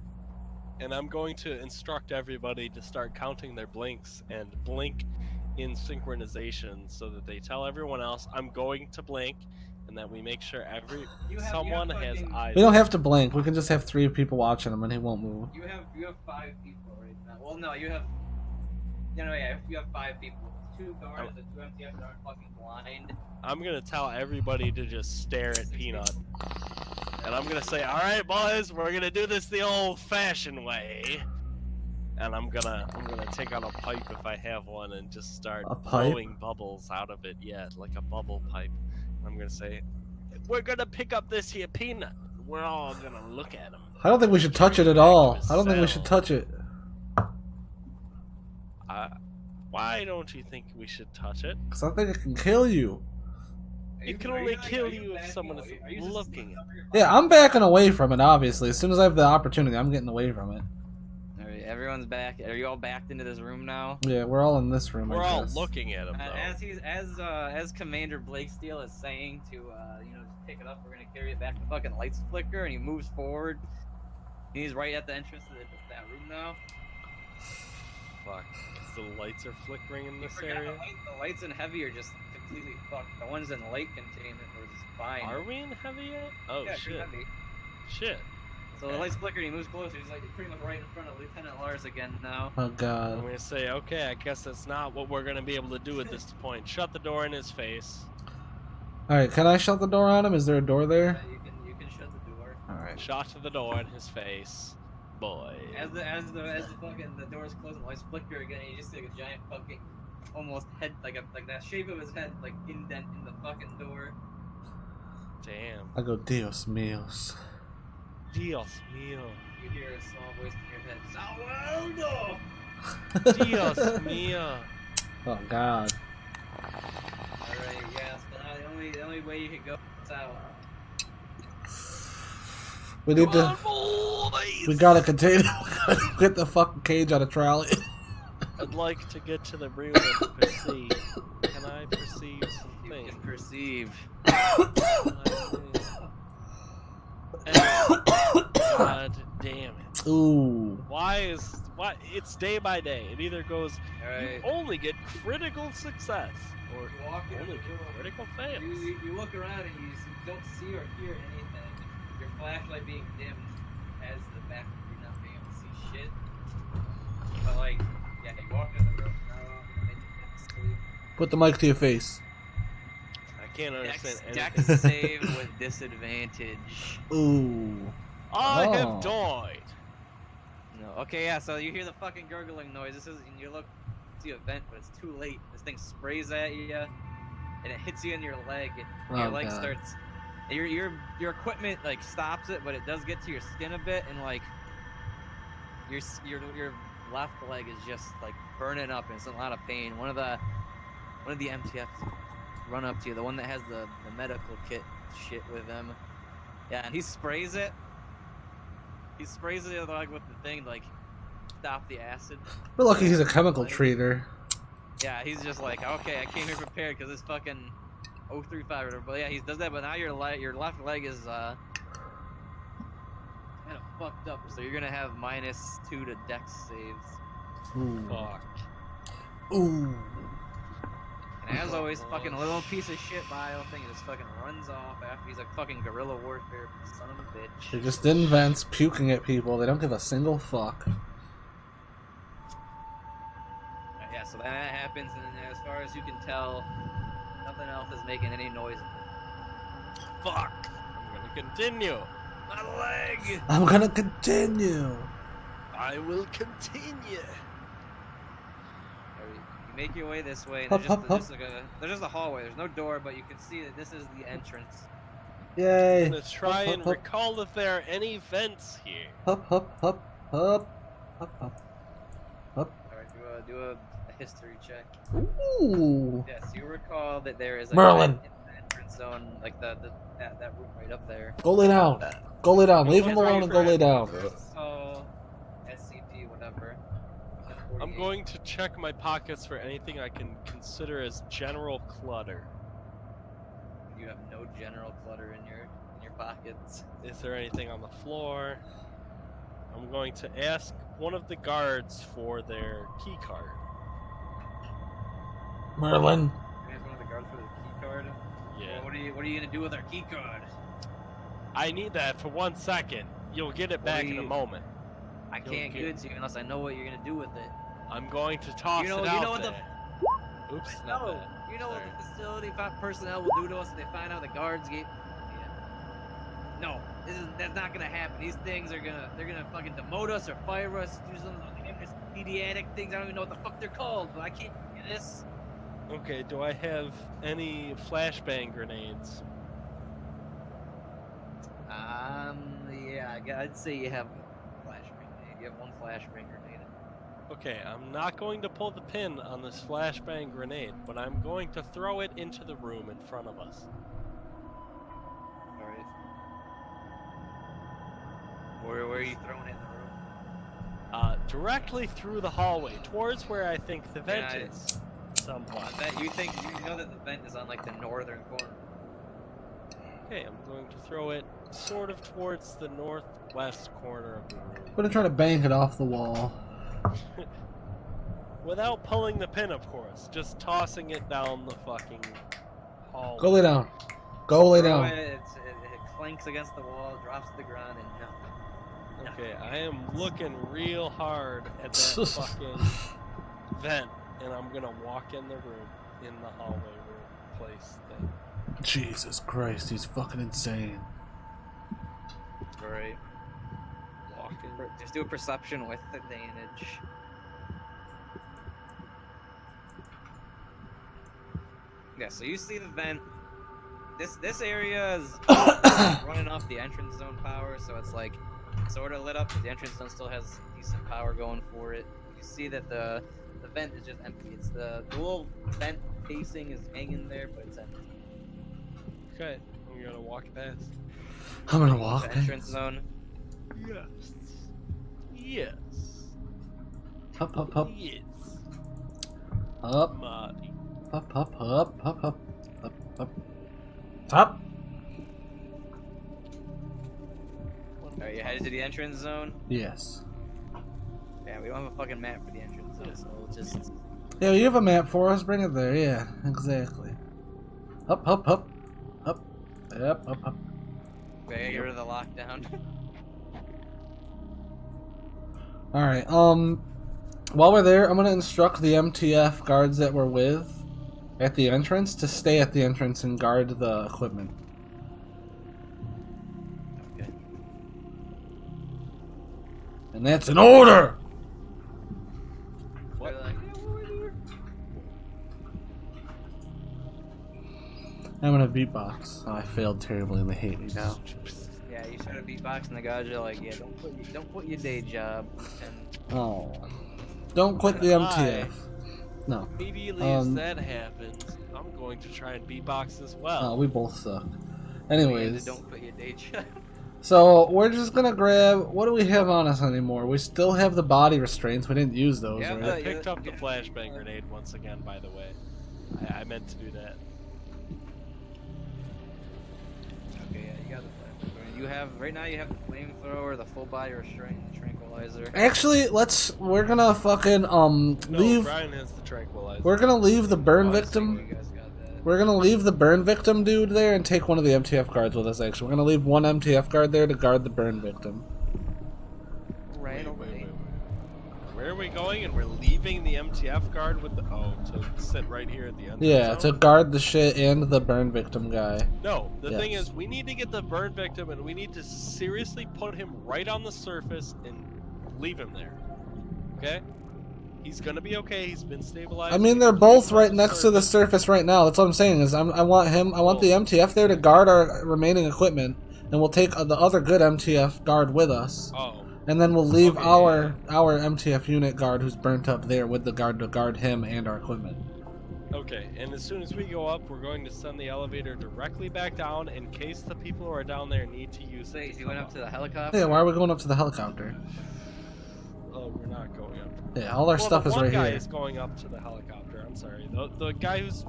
And I'm going to instruct everybody to start counting their blinks and blink in synchronization so that they tell everyone else I'm going to blink and that we make sure someone has eyes. We don't have to blink. We can just have 3 people watching him and he won't move. You have 5 people right now. Well, no, you have. You have 5 people. 2 guards and 2 MTFs that aren't fucking blind. I'm gonna tell everybody to just stare at Peanut. And I'm gonna say, alright boys, we're gonna do this the old fashioned way. And I'm gonna take out a pipe if I have one and just start blowing bubbles out of it. Yeah, like a bubble pipe. I'm gonna say, we're gonna pick up this here peanut. We're all gonna look at him. I don't think we should touch it at all. I don't think we should touch it. Why don't you think we should touch it? Because I think it can kill you. It can only kill you if someone is looking at it. Yeah, I'm backing away from it, obviously. As soon as I have the opportunity, I'm getting away from it. Alright, everyone's back. Are you all backed into this room now? Yeah, we're all in this room, We're I all guess. looking at him, though. As Commander Blake Steele is saying to just pick it up, we're gonna carry it back. The fucking lights flicker and he moves forward. He's right at the entrance to that room now. Fuck. The lights are flickering in this area. area. The lights in heavy are just completely fucked. The ones in light containment were just fine. Are we in heavy yet? Oh yeah, shit. Heavy. Shit. So the lights flicker and he moves closer. He's pretty much right in front of Lieutenant Lars again now. Oh god. I'm gonna say, okay, I guess that's not what we're gonna be able to do at this point. Shut the door in his face. Alright, can I shut the door on him? Is there a door there? Yeah, you can shut the door. Alright. Shut the door in his face. Boy. As the fucking the doors close and the lights flicker again, you just see like a giant fucking almost head like that shape of his head indent in the fucking door. Damn. I go, Dios míos. Dios mío. You hear a small voice in your head. Salvado! Dios mío. Oh god. Alright, yes, but now the only way you can go is out. We need Come to. on, boys. We gotta contain it. We gotta get the fucking cage on a trolley. I'd like to get to the room and perceive. Can I perceive You something? can perceive. God damn it. Ooh. Why? It's day by day. It either goes, Alright. you only get critical success, or You walk into only the get room. critical fails. You look around and you don't see or hear anything. Your flashlight being dimmed has the fact that you're not being able to see shit. But yeah, you walk in the room now and you sleep. Put the mic to your face. I can't understand Dex anything. save with disadvantage. Ooh. I Oh. have died. No. Okay, yeah. So you hear the fucking gurgling noise. And you look to the vent, but it's too late. This thing sprays at you, and it hits you in your leg. And your Oh, leg God. starts. Your equipment stops it, but it does get to your skin a bit, and your left leg is just burning up, and it's in a lot of pain. One of the MTFs run up to you, the one that has the medical kit shit with them. Yeah, and he sprays it. He sprays it with the thing stop the acid. We're lucky he's a chemical treater. Yeah, he's just okay, I came here prepared because this fucking 035 or whatever. But yeah, he does that. But now your left leg is kind of fucked up, so you're gonna have -2 to Dex saves. Ooh. Fuck. Ooh. As always, fucking little piece of shit bio thing just fucking runs off after he's like fucking guerrilla warfare, son of a bitch. They just did vents puking at people. They don't give a single fuck. Yeah, so that happens, and as far as you can tell, nothing else is making any noise. Fuck! I'm gonna continue. My leg! I'm gonna continue. I will continue. You make your way this way, and Hup, there's just, hup, there's, like there's just a hallway. There's no door, but you can see that this is the entrance. Yay. I'm gonna try Hup, and hup, recall if there are any vents here. Hup, hup, hup, hup, hup, hup, hup. Alright, do a history check. Ooh. Yes, you recall that there is a Merlin. vent in the entrance zone, like that room right up there. Go lay down. Go lay down. Leave him That's alone right and go lay down. First saw SCP, whatever. I'm going to check my pockets for anything I can consider as general clutter. You have no general clutter in your pockets. Is there anything on the floor? I'm going to ask one of the guards for their key card. Merlin. Here's one of the guards for the key card. Yeah. Well, what are you gonna do with our key card? I need that for 1 second. You'll get it back in a moment. I can't give it to you unless I know what you're gonna do with it. I'm going to toss You know it out what there. Oops, not No, that. you know what Sorry. the facility personnel will do to us if they find out the guards get. Yeah. No, that's not gonna happen. These things they're gonna fucking demote us or fire us. Do some pediatric things. I don't even know what the fuck they're called, but I can't do this. Okay, do I have any flashbang grenades? Yeah, I'd say you have a flashbang grenade. You have one flashbang grenade. Okay, I'm not going to pull the pin on this flashbang grenade, but I'm going to throw it into the room in front of us. Alright. Where are you throwing it in the room? Directly through the hallway, towards where I think the vent Yeah, is. Somewhat. I bet you know that the vent is on like the northern corner. Okay, I'm going to throw it sort of towards the northwest corner of the room. I'm gonna try to bang it off the wall. Without pulling the pin, of course. Just tossing it down the fucking hallway. Go lay down. Go lay Throw down. it clanks against the wall, drops to the ground, and nothing. Okay, I am looking real hard at that fucking vent, and I'm gonna walk in the room, in the hallway room place thing. Jesus Christ, he's fucking insane. Alright. Walking. Just do a perception with advantage. Yeah, so you see the vent. This area is running off the entrance zone power, so it's like sort of lit up, but the entrance zone still has decent power going for it. You see that the vent is just empty. It's the little vent casing is hanging there, but it's empty. Okay, I'm gonna walk past. I'm gonna walk. The entrance zone. Yes. Yes. Up, up, up, Yes. up, Marty. up, up, up, up, up, up, up. Up. Alright, you headed to the entrance zone? Yes. Yeah, we don't have a fucking map for the entrance zone, so we'll just... Yeah, you have a map for us. Bring it there. Yeah, exactly. Up, up, up, up, up, up, up. We gotta get rid of the lockdown. All right. While we're there, I'm gonna instruct the MTF guards that we're with at the entrance to stay at the entrance and guard the equipment. Okay. And that's an order. What? They're like, yeah, we're here. I'm gonna beatbox. Oh, I failed terribly, and they hate me now. Yeah, you started beatboxing the guys. You're like, yeah, don't quit your day job. And Oh. Don't quit the MTF. No. Immediately as that happens, I'm going to try and beatbox as well. Oh, we both suck. yeah, Anyways, don't quit your day job. so we're just gonna grab. What do we have on us anymore? We still have the body restraints. We didn't use those, Yeah, right? I picked up the flashbang grenade once again, by the way. I meant to do that. Okay, yeah, you got the flamethrower. You have right now. You have the flamethrower, the full body restraint, the tranquilizer. Actually, we're gonna fucking No, leave. Brian has the tranquilizer. We're gonna leave the burn Oh, I see victim. what you guys We're gonna leave the burn victim dude there and take one of the MTF guards with us. Actually, we're gonna leave one MTF guard there to guard the burn victim. Right Wait, away. wait. Where are we going? And we're leaving the MTF guard with the to sit right here at the end. Yeah, to guard the shit and the burn victim guy. No, the thing Yes. is, we need to get the burn victim, and we need to seriously put him right on the surface and leave him there. Okay? He's gonna be okay. He's been stabilized. I mean, they're both right next to the surface right now. That's what I'm saying. Is I want the MTF there to guard our remaining equipment, and we'll take the other good MTF guard with us. Oh. And then we'll leave Okay, our MTF unit guard who's burnt up there with the guard to guard him and our equipment. Okay, and as soon as we go up, we're going to send the elevator directly back down in case the people who are down there need to use it. Wait, you went up to the helicopter? Yeah, why are we going up to the helicopter? Oh, we're not going up. Yeah, all our stuff is right One guy here. is going up to the helicopter. I'm sorry. The guy who's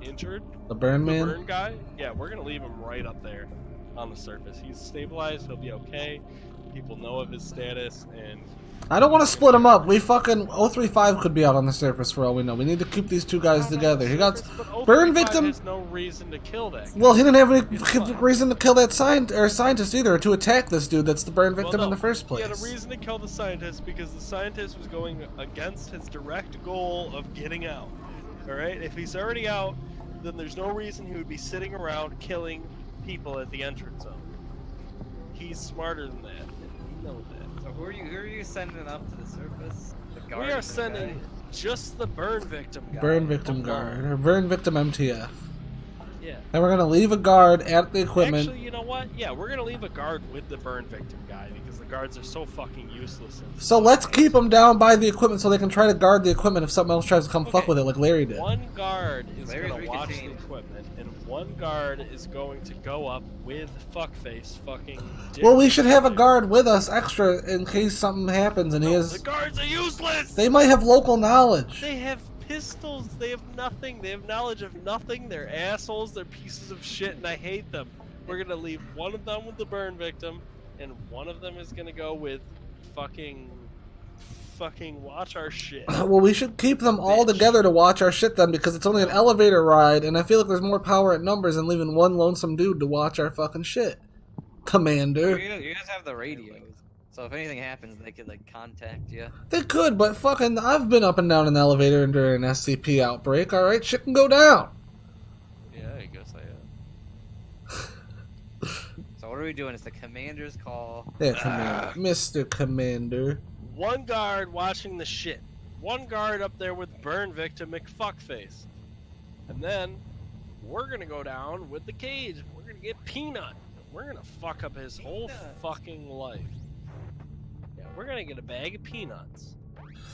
injured, The burn the man? burn guy. Yeah, we're gonna leave him right up there on the surface. He's stabilized. He'll be okay. People know of his status, and I don't want to split him up. We fucking 035 could be out on the surface for all we know. We need to keep these two guys together. He got burn victim. There's no reason to kill that guy. Well, he didn't have any It's fine. reason to kill that scientist either, or to attack this dude that's the burn victim in the first place. He had a reason to kill the scientist because the scientist was going against his direct goal of getting out. Alright? If he's already out, then there's no reason he would be sitting around killing people at the entrance zone. He's smarter than that. And he knows that. So who are you sending up to the surface? The guard We are and the sending guy? just the burn victim guy. Burn victim guard, or burn victim MTF. Yeah. And we're gonna leave a guard at the equipment. Actually, you know what? Yeah, we're gonna leave a guard with the burn victim guy because the guards are so fucking useless. So let's keep them down by the equipment so they can try to guard the equipment if something else tries to come fuck Okay. with it, like Larry did. One guard is Larry's gonna watch the recontained. equipment, and one guard is going to go up with fuckface fucking. Well, we should have a guard with us extra in case something happens, and he The is. guards are useless. They might have local knowledge. They have pistols. They have nothing. They have knowledge of nothing. They're assholes. They're pieces of shit, and I hate them. We're gonna leave one of them with the burn victim, and one of them is gonna go with fucking watch our shit. Well, we should keep them all together to watch our shit then, because it's only an elevator ride, and I feel like there's more power in numbers than leaving one lonesome dude to watch our fucking shit. Commander. You guys have the radios, so if anything happens, they could like contact you. They could, but fucking, I've been up and down an elevator during an SCP outbreak, alright? Shit can go down. Yeah, I guess I am. So what are we doing? It's the commander's call. Yeah, Commander. Mr. Commander. One guard watching the shit. One guard up there with burn victim McFuckface. And then we're gonna go down with the cage. We're gonna get Peanut. We're gonna fuck up his whole Peanut. fucking life. Yeah, we're gonna get a bag of peanuts.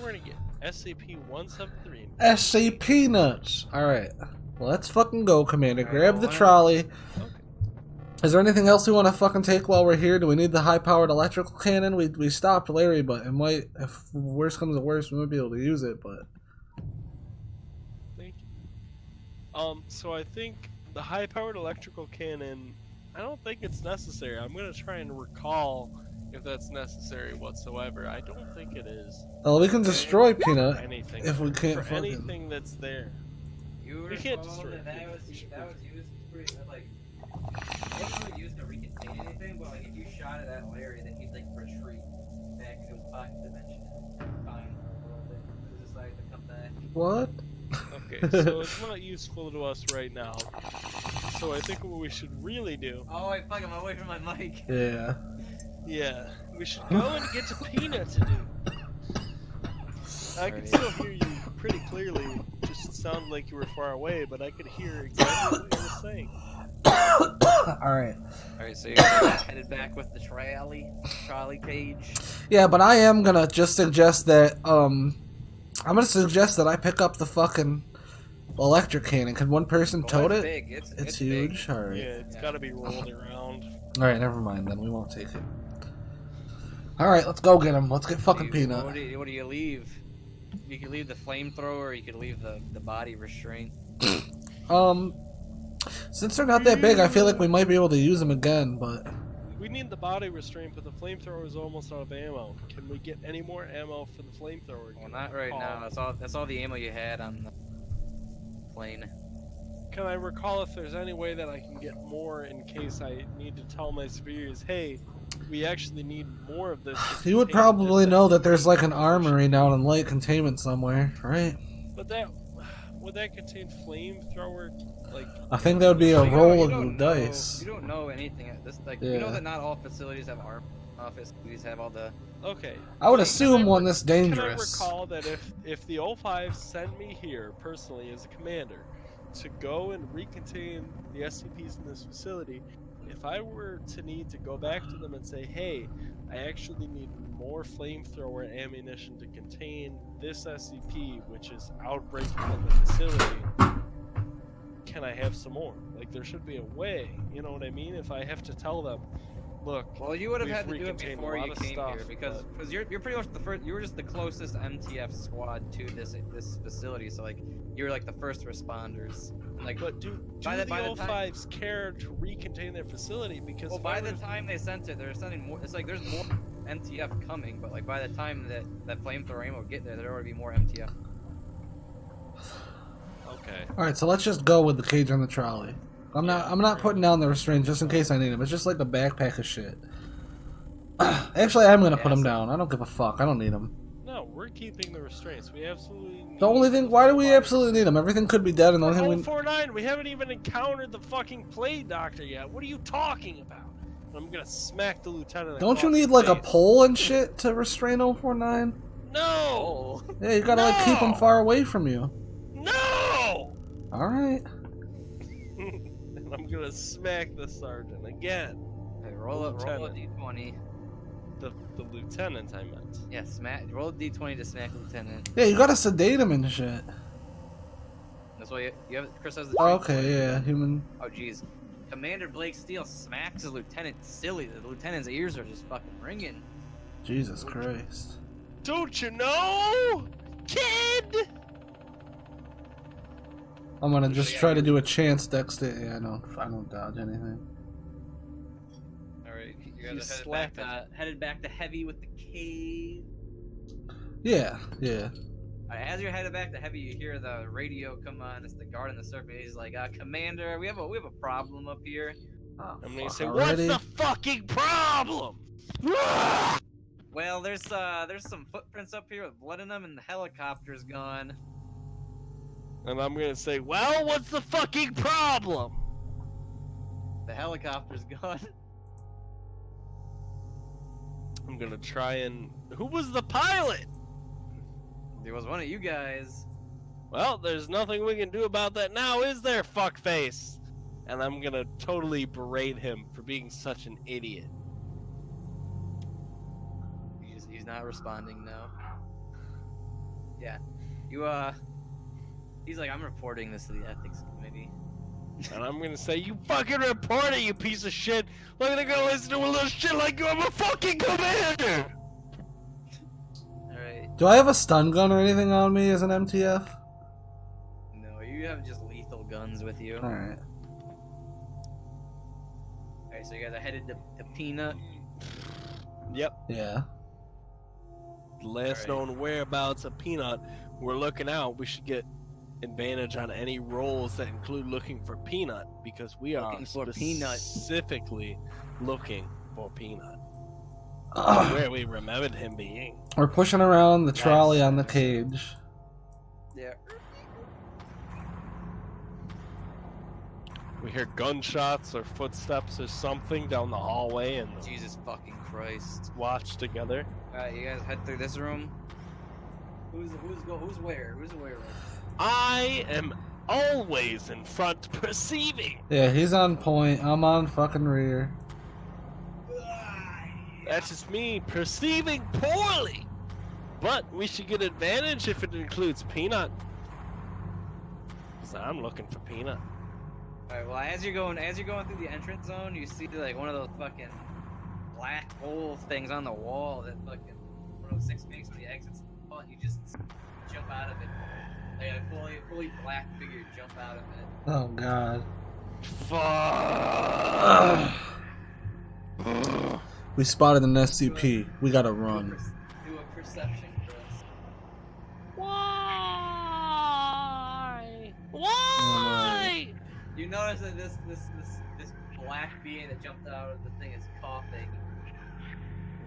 We're gonna get SCP-173. SCP nuts. Alright. Well, let's fucking go, Commander. Alright, Grab well, the why don't- trolley. Okay. Is there anything else we want to fucking take while we're here? Do we need the high-powered electrical cannon? We stopped Larry, but it might, if worse comes to worse, we might be able to use it, but... Thank you. So I think the high-powered electrical cannon, I don't think it's necessary. I'm gonna try and recall if that's necessary whatsoever. I don't think it is. Well, we can destroy Peanut Anything. if we can't for fucking... anything that's there. You We can't recall destroy that it. was used pretty like. It wasn't really used to recontain anything, but like if you shot it at Larry, then he'd like retreat back into his pocket dimension and find the world and decide to come back. What? Okay, so it's not useful to us right now. So I think what we should really do, Oh wait, fuck! I'm away from my mic. Yeah. yeah, we should go and get to Peanut to do. I can still hear you pretty clearly. Just sounded like you were far away, but I could hear exactly what you were saying. Alright. Alright, so you're headed back with the trolley cage. Yeah, but I am gonna just suggest that, I'm gonna suggest that I pick up the fucking electric cannon. Can one person tote it's it? Big. It's huge? Big. Alright. Yeah, it's gotta be rolled around. Alright, never mind then. We won't take it. Alright, let's go get him. Let's get fucking What Peanut. do you leave? You could leave the flamethrower, or you could leave the body restraint. Since they're not that big, I feel like we might be able to use them again, but... We need the body restraint, but the flamethrower is almost out of ammo. Can we get any more ammo for the flamethrower? Well, not right now. That's all the ammo you had on the plane. Can I recall if there's any way that I can get more in case I need to tell my superiors, hey, we actually need more of this. to You would contain probably this know that there's SCP like an composition." armory down in light containment somewhere, right? But that would that contain flamethrower? Like, I think that would be a Well, you roll don't of the know- dice. You don't know anything at this. Like, you know Yeah. that not all facilities have arm. Facilities have all the. okay. I would Can assume I one this Can I dangerous. recall that if the O5 send me here personally as a commander to go and recontain the SCPs in this facility, if I were to need to go back to them and say, hey, I actually need more flamethrower ammunition to contain this SCP, which is outbreaking in the facility, can I have some more? Like, there should be a way, you know what I mean? If I have to tell them, look, Well, you would have we've had to do it recontained a before lot you of came stuff, here because but- you're pretty much the first. You were just the closest MTF squad to this facility, so like you were like the first responders. And, like, But do by the the time- O5s care to recontain their facility? Because well, if by I the were- time they sent it, they're sending more. It's like there's more MTF coming, but like by the time that flamethrower ammo get there, there'll already be more MTF. Okay. Alright, so let's just go with the cage on the trolley. I'm not putting down the restraints just in case I need them. It's just like a backpack of shit. Actually, I'm gonna put them down. I don't give a fuck. I don't need them. No, we're keeping the restraints. We absolutely need The only thing, why do we full absolutely need them? Everything could be dead, and the only thing we 049, we haven't even encountered the fucking plague doctor yet. What are you talking about? I'm gonna smack the lieutenant. don't you across need the like a face. pole and shit to restrain 049? No! Oh, Yeah, you gotta like keep them No! far away from you. No! All right. And I'm gonna smack the sergeant again. hey, roll a Lieutenant. d20. The lieutenant, I meant. Yeah, smack. Roll a d20 to smack lieutenant. Yeah, you gotta sedate him and shit. That's why you have. Chris has the. Oh, trait. okay, yeah, human. Oh jeez. Commander Blake Steele smacks the lieutenant silly. The lieutenant's ears are just fucking ringing. Jesus Christ. Don't you know, kid? I'm gonna just try to do a chance dexter. Yeah, I don't dodge anything. All right, you You guys are slap headed back to heavy with the cave. Yeah. As you're headed back to heavy, you hear the radio come on. It's the guard on the surface. He's like, "Commander, we have a problem up here." Oh, I'm gonna fuck say, already? what's the fucking problem? Well, there's some footprints up here with blood in them, and the helicopter's gone. And I'm gonna say, well, what's the fucking problem? The helicopter's gone. I'm gonna try and. Who was the pilot? It was one of you guys. Well, there's nothing we can do about that now, is there, fuckface? And I'm gonna totally berate him for being such an idiot. He's not responding now. Yeah, you he's like, I'm reporting this to the ethics committee. And I'm gonna say, you fucking report it, you piece of shit! Look, they're gonna listen to a little shit like you. I'm a fucking commander! Alright. Do I have a stun gun or anything on me as an MTF? No, you have just lethal guns with you. Alright. Alright, so you guys are headed to Peanut. Yep. Yeah. Last Alright. known whereabouts of Peanut. We're looking out. We should get advantage on any rolls that include looking for Peanut, because we are Looking for Peanut. specifically looking for Peanut. Ugh. Where we remembered him being. We're pushing around the trolley Nice. on the cage. Yeah. We hear gunshots or footsteps or something down the hallway and Jesus fucking Christ. watch together. Alright, you guys head through this room. Who's where? Who's where? I am always in front perceiving. Yeah, he's on point. I'm on fucking rear. That's just me perceiving poorly. But we should get advantage if it includes Peanut. 'Cause I'm looking for Peanut. Alright, well as you're going through the entrance zone, you see like one of those fucking black hole things on the wall that fucking 106 makes to the exits. And you just jump out of it. Like a fully black figure jump out of it. Oh god. Fuck. We spotted an SCP. We gotta run. Do a perception, Chris. Why? Why? notice that this black being that jumped out of the thing is coughing.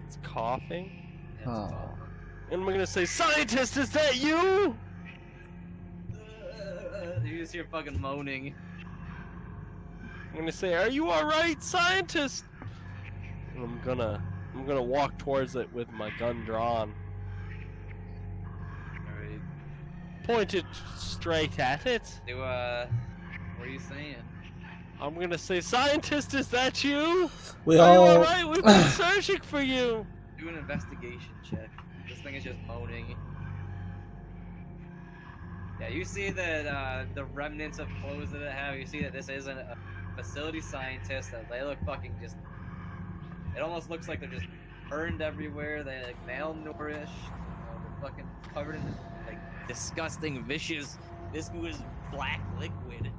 It's coughing. Yeah, it's Oh. coughing. And I'm gonna say, scientist, is that you? You just hear fucking moaning. I'm gonna say, are you alright, scientist? And I'm gonna walk towards it with my gun drawn. Alright. Pointed straight at it. Do what are you saying? I'm gonna say, scientist, is that you? We Are you all. alright? We've been searching for you. Do an investigation check. This thing is just moaning. Yeah, you see that the remnants of clothes that it have. You see that this isn't a facility scientist. That they look fucking just. It almost looks like they're just burned everywhere. They're like malnourished. They're fucking covered in like disgusting, vicious, viscous black liquid.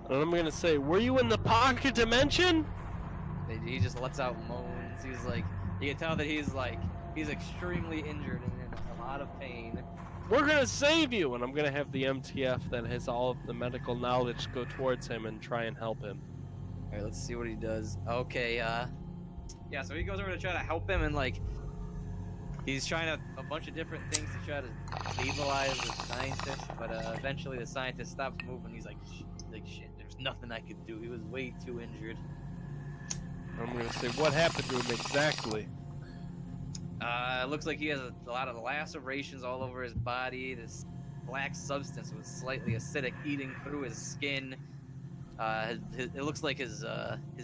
And I'm gonna say, were you in the pocket dimension? He just lets out moans. He's like, you can tell that he's extremely injured and in a lot of pain. We're gonna save you! And I'm gonna have the MTF that has all of the medical knowledge go towards him and try and help him. Alright, let's see what he does. Okay, yeah, so he goes over to try to help him and like, he's trying a bunch of different things to try to stabilize the scientist, but eventually the scientist stops moving. He's like, shit, there's nothing I could do. He was way too injured. I'm gonna say, what happened to him exactly? It looks like he has a lot of lacerations all over his body. This black substance was slightly acidic, eating through his skin. It looks like his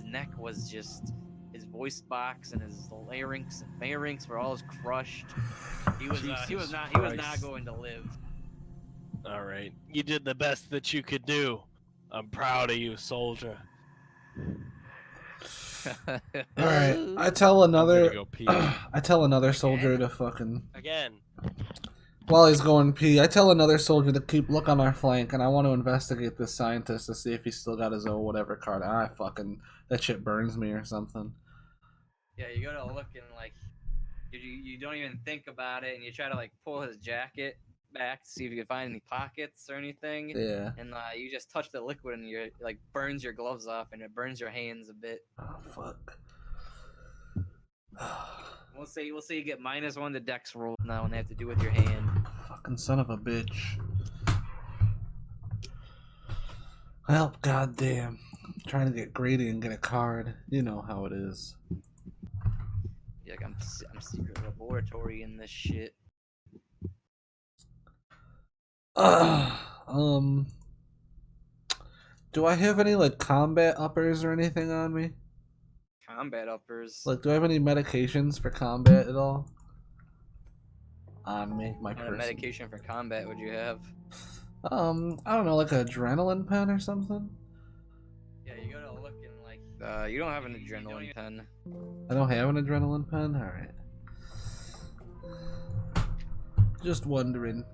neck was just, his voice box and his larynx and pharynx were all crushed. He was not going to live. All right, you did the best that you could do. I'm proud of you, soldier. All right, I tell another. Go pee. I tell another soldier to fucking. Again. While he's going pee, I tell another soldier to keep look on our flank, and I want to investigate this scientist to see if he's still got his old whatever card. That shit burns me or something. Yeah, you go to look and like, you don't even think about it, and you try to like pull his jacket back to see if you can find any pockets or anything. Yeah. And you just touch the liquid and you like burns your gloves off and it burns your hands a bit. Oh fuck. We'll say you get -1 to dex roll now, and they have to do with your hand. Fucking son of a bitch. Well, goddamn. I'm trying to get greedy and get a card. You know how it is. Yeah, like I'm secret laboratory in this shit. Do I have any like combat uppers or anything on me? Combat uppers. Like, do I have any medications for combat at all? On me, my What kind of person. medication for combat would you have? I don't know, like an adrenaline pen or something. Yeah, you gotta look and like. You don't have an adrenaline pen. I don't have an adrenaline pen. All right. Just wondering.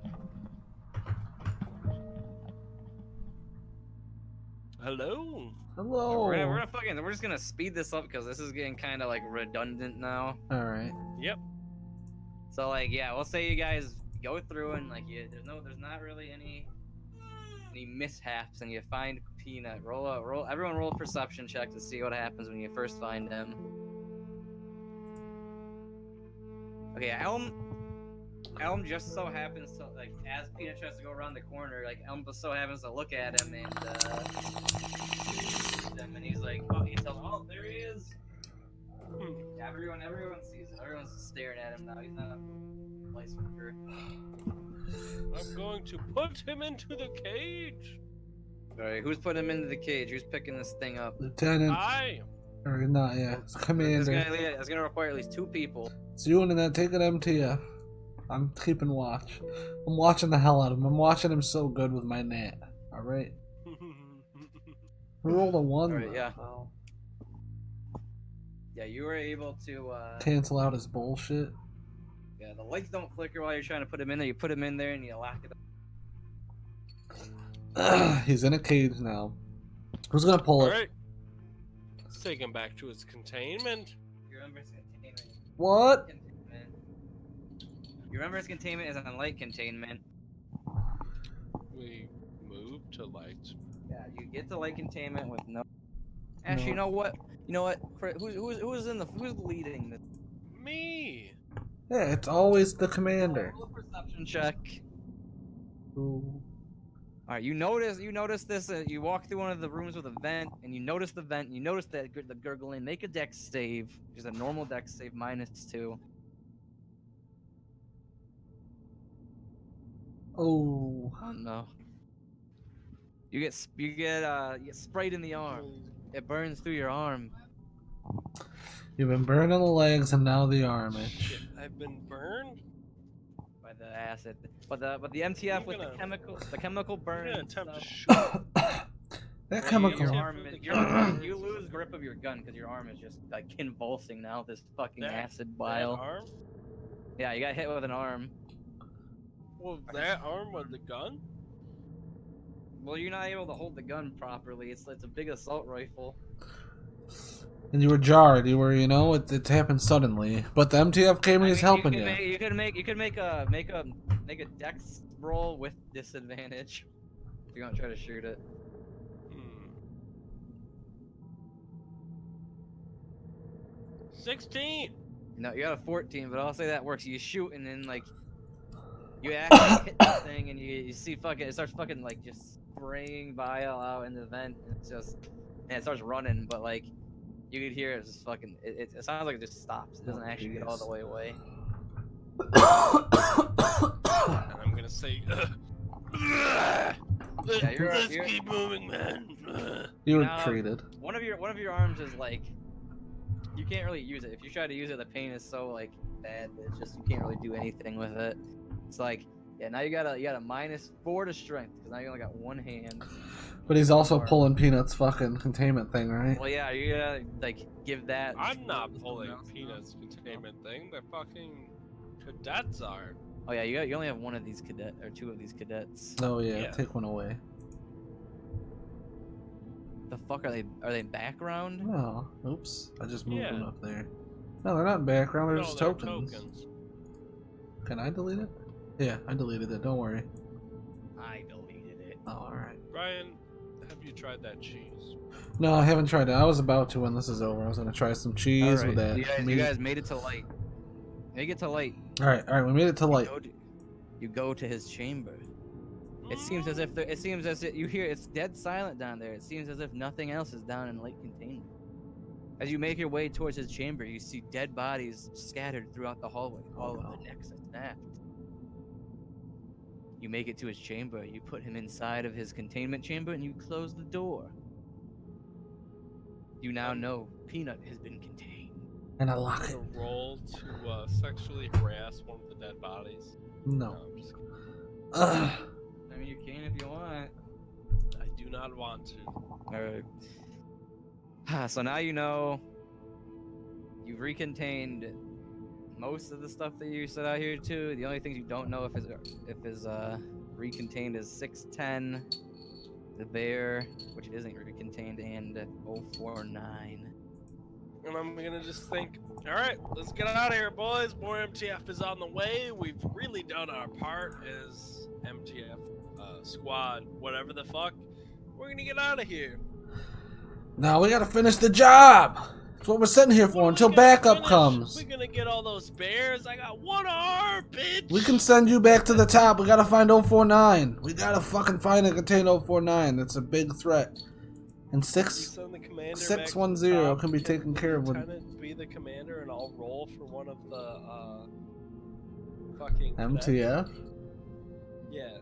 Hello. Hello. We're just gonna speed this up because this is getting kind of like redundant now. All right. Yep. So like, yeah, we'll say you guys go through and like, there's not really any mishaps, and you find Peanut. Everyone roll a perception check to see what happens when you first find him. Okay, Elm just so happens to, like, as Peanut tries to go around the corner, like, Elm just so happens to look at him and he's like, oh, he tells him, oh, there he is. Yeah, everyone sees him. Everyone's staring at him now. He's not a place worker. I'm going to put him into the cage. Alright, who's putting him into the cage? Who's picking this thing up? Lieutenant. I. Or not, yeah. It's Commander. It's gonna require at least 2 people. It's you and that. Take an MTF. I'm keeping watch. I'm watching the hell out of him. I'm watching him so good with my net. Alright? We rolled a 1. Alright, yeah. Oh. Yeah, you were able to, Cancel out his bullshit. yeah, the lights don't flicker while you're trying to put him in there. You put him in there and you lock it up. He's in a cage now. Who's gonna pull it? Alright. Let's take him back to his containment. You remember his containment. What? You remember his containment is on light containment. We move to light. Yeah, you get to light containment with no. Actually, No. you know what? You know what? Who's leading this? Me. Yeah, it's always the commander. Roll a perception check. Ooh. All right, you notice this. You walk through one of the rooms with a vent, and you notice the vent. You notice the gurgling. Make a dex save, which is a normal dex save -2. Oh. Oh no! You get sprayed in the arm. It burns through your arm. You've been burned on the legs and now the arm Shit, itch. I've been burned. By the acid, but the MTF I'm with gonna- the chemical I'm burn. gonna attempt to stuff. shoot. That Well, chemical. Your Yeah. arm is, you lose grip of your gun because your arm is just like convulsing now. This fucking acid That bile. arm? Yeah, you got hit with an arm. Well, that arm with the gun? Well, you're not able to hold the gun properly. It's a big assault rifle. And you were jarred. You were, it happened suddenly. But the MTF came and he's helping you. You could make a dex roll with disadvantage. If you want to try to shoot it. 16. No, you got a 14, but I'll say that works. You shoot and then like you actually hit the thing and you see it starts fucking like just spraying bile out in the vent and it starts running, but like you could hear it just fucking it sounds like it just stops. It doesn't actually get all the way away. And I'm gonna say, let's keep moving, man. You were Now, treated. One of your arms is like you can't really use it. If you try to use it, the pain is so like bad that it's just you can't really do anything with it. It's like now you got a -4 to strength because now you only got one hand. But he's also Or- pulling Peanut's fucking containment thing, right? Well, yeah, you gotta like give that. I'm not to pulling someone else. Peanut's containment thing. The fucking cadets are. Oh yeah, you only have one of these two of these cadets. Oh yeah, Yeah. take one away. The fuck are they? Are they background? Oh, oops. I just moved Yeah. them up there. No, they're not background, they're No, just they're tokens. Can I delete it? Yeah, I deleted it, don't worry. I deleted it. Oh, alright. Brian, have you tried that cheese? No, I haven't tried it. I was about to when this is over. I was gonna try some cheese with that. You guys made it to light. Make it to light. Alright, we made it to light. You go to his chamber. It seems as if you hear it's dead silent down there. It seems as if nothing else is down in light containment. As you make your way towards his chamber, you see dead bodies scattered throughout the hallway, all of the necks and snapped. You make it to his chamber, you put him inside of his containment chamber, and you close the door. You now know Peanut has been contained. And I lock it. To roll to sexually harass one of the dead bodies. No. I'm just kidding. Ugh. I mean, you can if you want. I do not want to. Alright. So now you know you've recontained most of the stuff that you set out here too. The only things you don't know if is recontained is 610, the bear, which isn't recontained, and 049. And I'm gonna just think, alright, let's get out of here, boys. More MTF is on the way. We've really done our part as MTF squad, whatever the fuck. We're gonna get out of here. Now we gotta finish the job! That's what we're sitting here for until backup comes. We're gonna get all those bears. I got one arm, bitch. We can send you back to the top. We gotta find 049. We gotta fucking find and contain 049. That's a big threat. And We 610 send the commander back to the 610 top. can be taken care of. Lieutenant be the commander, and I'll roll for one of the fucking cadets. MTF? Yeah.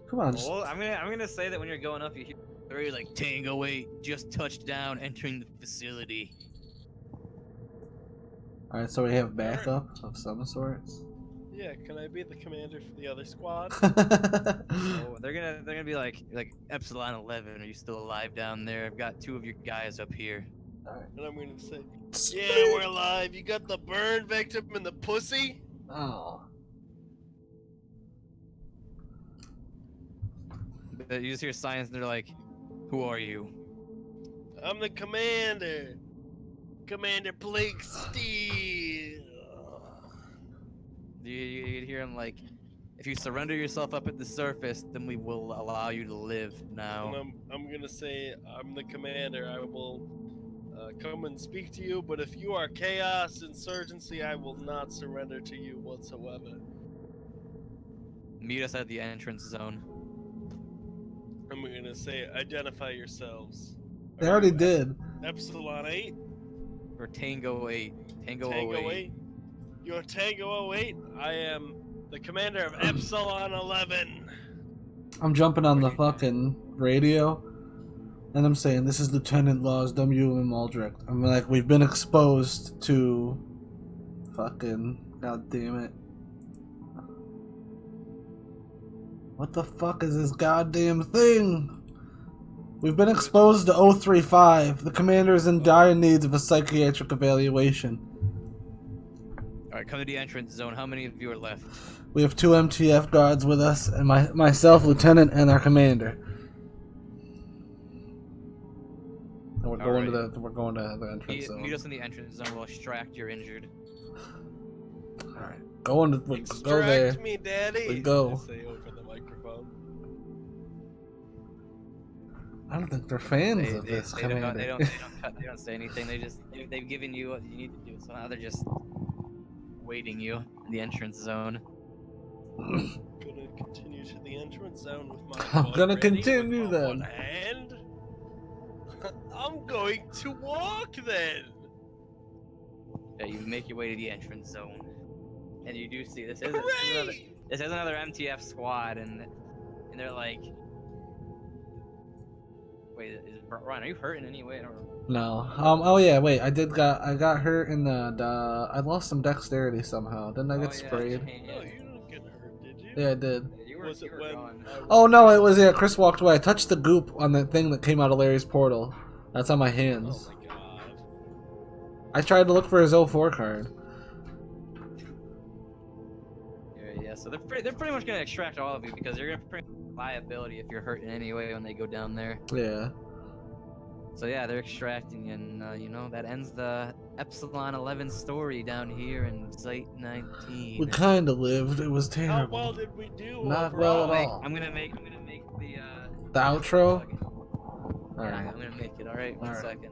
Come on. Well, I'm gonna say that when you're going up, you hear three like Tango 8 just touched down, entering the facility. Alright, so we have backup of some sorts. Yeah, can I be the commander for the other squad? Oh, they're gonna be like Epsilon 11. Are you still alive down there? I've got two of your guys up here. And I'm gonna say, yeah, we're alive. You got the burn victim in the pussy? Oh. But you just hear science, and they're like, "Who are you?" I'm the commander. Commander Blake Steele. You hear him like, If you surrender yourself up at the surface, then we will allow you to live now. And I'm gonna say I'm the commander. I will come and speak to you, but if you are chaos insurgency, I will not surrender to you whatsoever. Meet us at the entrance zone. I'm gonna say identify yourselves. They already did. Epsilon 8? Or Tango 8. Tango 08. You're Tango 08? I am the commander of Epsilon 11. I'm jumping on the fucking radio, and I'm saying, this is Lieutenant Laws W.M. Aldrich. I'm like, we've been exposed to fucking, god damn it. What the fuck is this goddamn thing? We've been exposed to 035. The commander is in dire needs of a psychiatric evaluation. Alright, come to the entrance zone. How many of you are left? We have 2 MTF guards with us, and myself, Lieutenant, and our commander. And we're going to the entrance zone. Meet us in the entrance zone. We'll extract your injured. Alright, go there. Extract me, Daddy. We go. I say over the microphone. I don't think they're fans of this commander. They don't say anything. They've given you what you need to do. So now they're just waiting you in the entrance zone. I'm gonna continue to the entrance zone with my I'm gun gonna ready continue with my then. one hand. I'm going to walk then. Yeah, you make your way to the entrance zone, and you do see this is another MTF squad, and they're like, wait, Ryan, are you hurt in any way? No. Oh yeah. Wait. I got hurt in I lost some dexterity somehow. Didn't I get sprayed? No, you didn't get hurt, did you? Yeah, I did. Was it when? Oh no, it was Chris walked away. I touched the goop on the thing that came out of Larry's portal. That's on my hands. Oh my god. I tried to look for his 04 card. Yeah. So they're pretty much gonna extract all of you because they're gonna bring liability if you're hurt in any way when they go down there. Yeah. So yeah, they're extracting, and that ends the Epsilon 11 story down here in Site 19. We kind of lived. It was How terrible. well did we do? Not overall? well at all. I'm gonna make the The outro. Yeah, Alright. I'm gonna make it. All right, one Alright. second.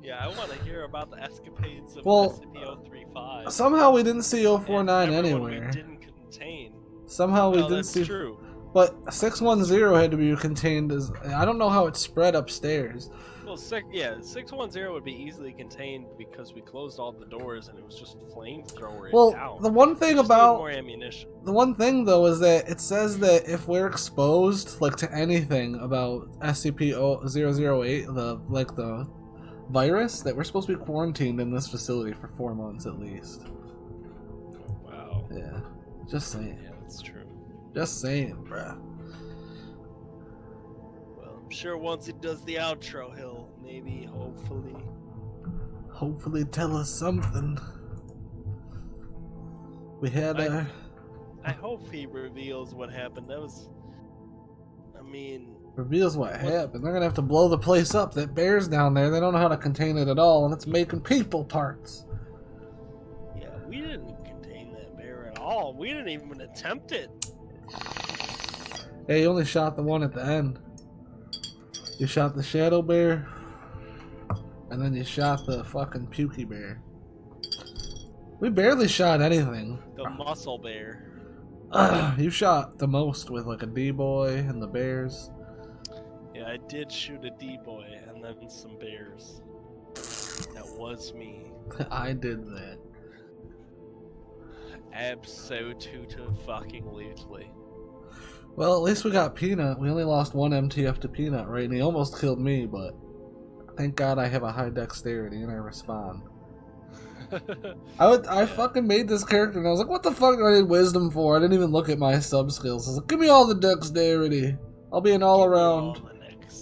Yeah, I want to hear about the escapades of Well, SCP-035. Somehow we didn't see 049 and everyone anywhere. We didn't contain. Somehow we No, didn't that's see. true. But 610 had to be contained as. I don't know how it spread upstairs. Well, 610 would be easily contained because we closed all the doors and it was just flamethrower. Well, down. the one thing We just need about more ammunition. the one thing though is that it says that if we're exposed like to anything about SCP-008, the virus, that we're supposed to be quarantined in this facility for 4 months at least. Wow. Yeah, just saying. Yeah, that's true. Just saying, bruh. Well, I'm sure once he does the outro, he'll maybe, Hopefully tell us something. We had I hope he reveals what happened. That was, I mean, reveals what happened. They're gonna have to blow the place up. That bear's down there. They don't know how to contain it at all, and it's making people parts. yeah, we didn't contain that bear at all. We didn't even attempt it. Hey, you only shot the one at the end. You shot the shadow bear, and then you shot the fucking pukey bear. We barely shot anything. The muscle bear. You shot the most with like a D-boy and the bears. Yeah, I did shoot a D-boy and then some bears. That was me. I did that. Abso-fucking-lutely. Well, at least we got Peanut. We only lost 1 MTF to Peanut, right? And he almost killed me, but thank God I have a high dexterity and I respond. I fucking made this character and I was like, what the fuck do I need wisdom for? I didn't even look at my sub skills. I was like, give me all the dexterity. I'll be an all around.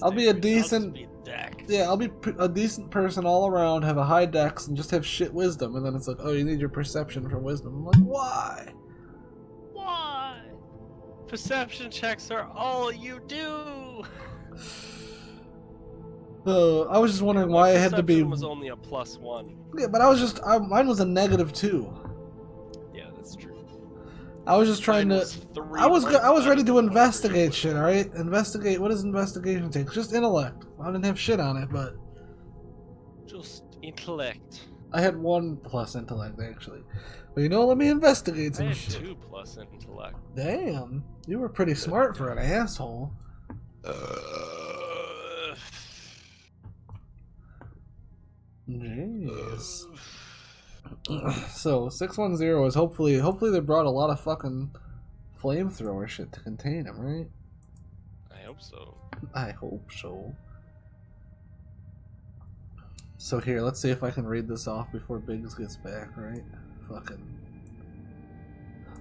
I'll be a decent. Yeah, I'll be a decent person all around, have a high dex, and just have shit wisdom. And then it's like, oh, you need your perception for wisdom. I'm like, why? Why? Perception checks are all you do. I was just wondering why I had to be. Perception was only a +1. Yeah, but I was just. Mine was a -2. Yeah, that's true. I was just trying Mine to. was 3 I was months. ready to don't know how investigate it shit. All right, investigate. What does investigation take? Just intellect. I didn't have shit on it, but Just intellect. I had 1+ intellect actually. But you know, let me investigate I some had shit. 2+ intellect. Damn, you were pretty smart for an asshole. Jeez. So 610 is hopefully they brought a lot of fucking flamethrower shit to contain him, right? I hope so. I hope so. So here, let's see if I can read this off before Biggs gets back, right? Fucking.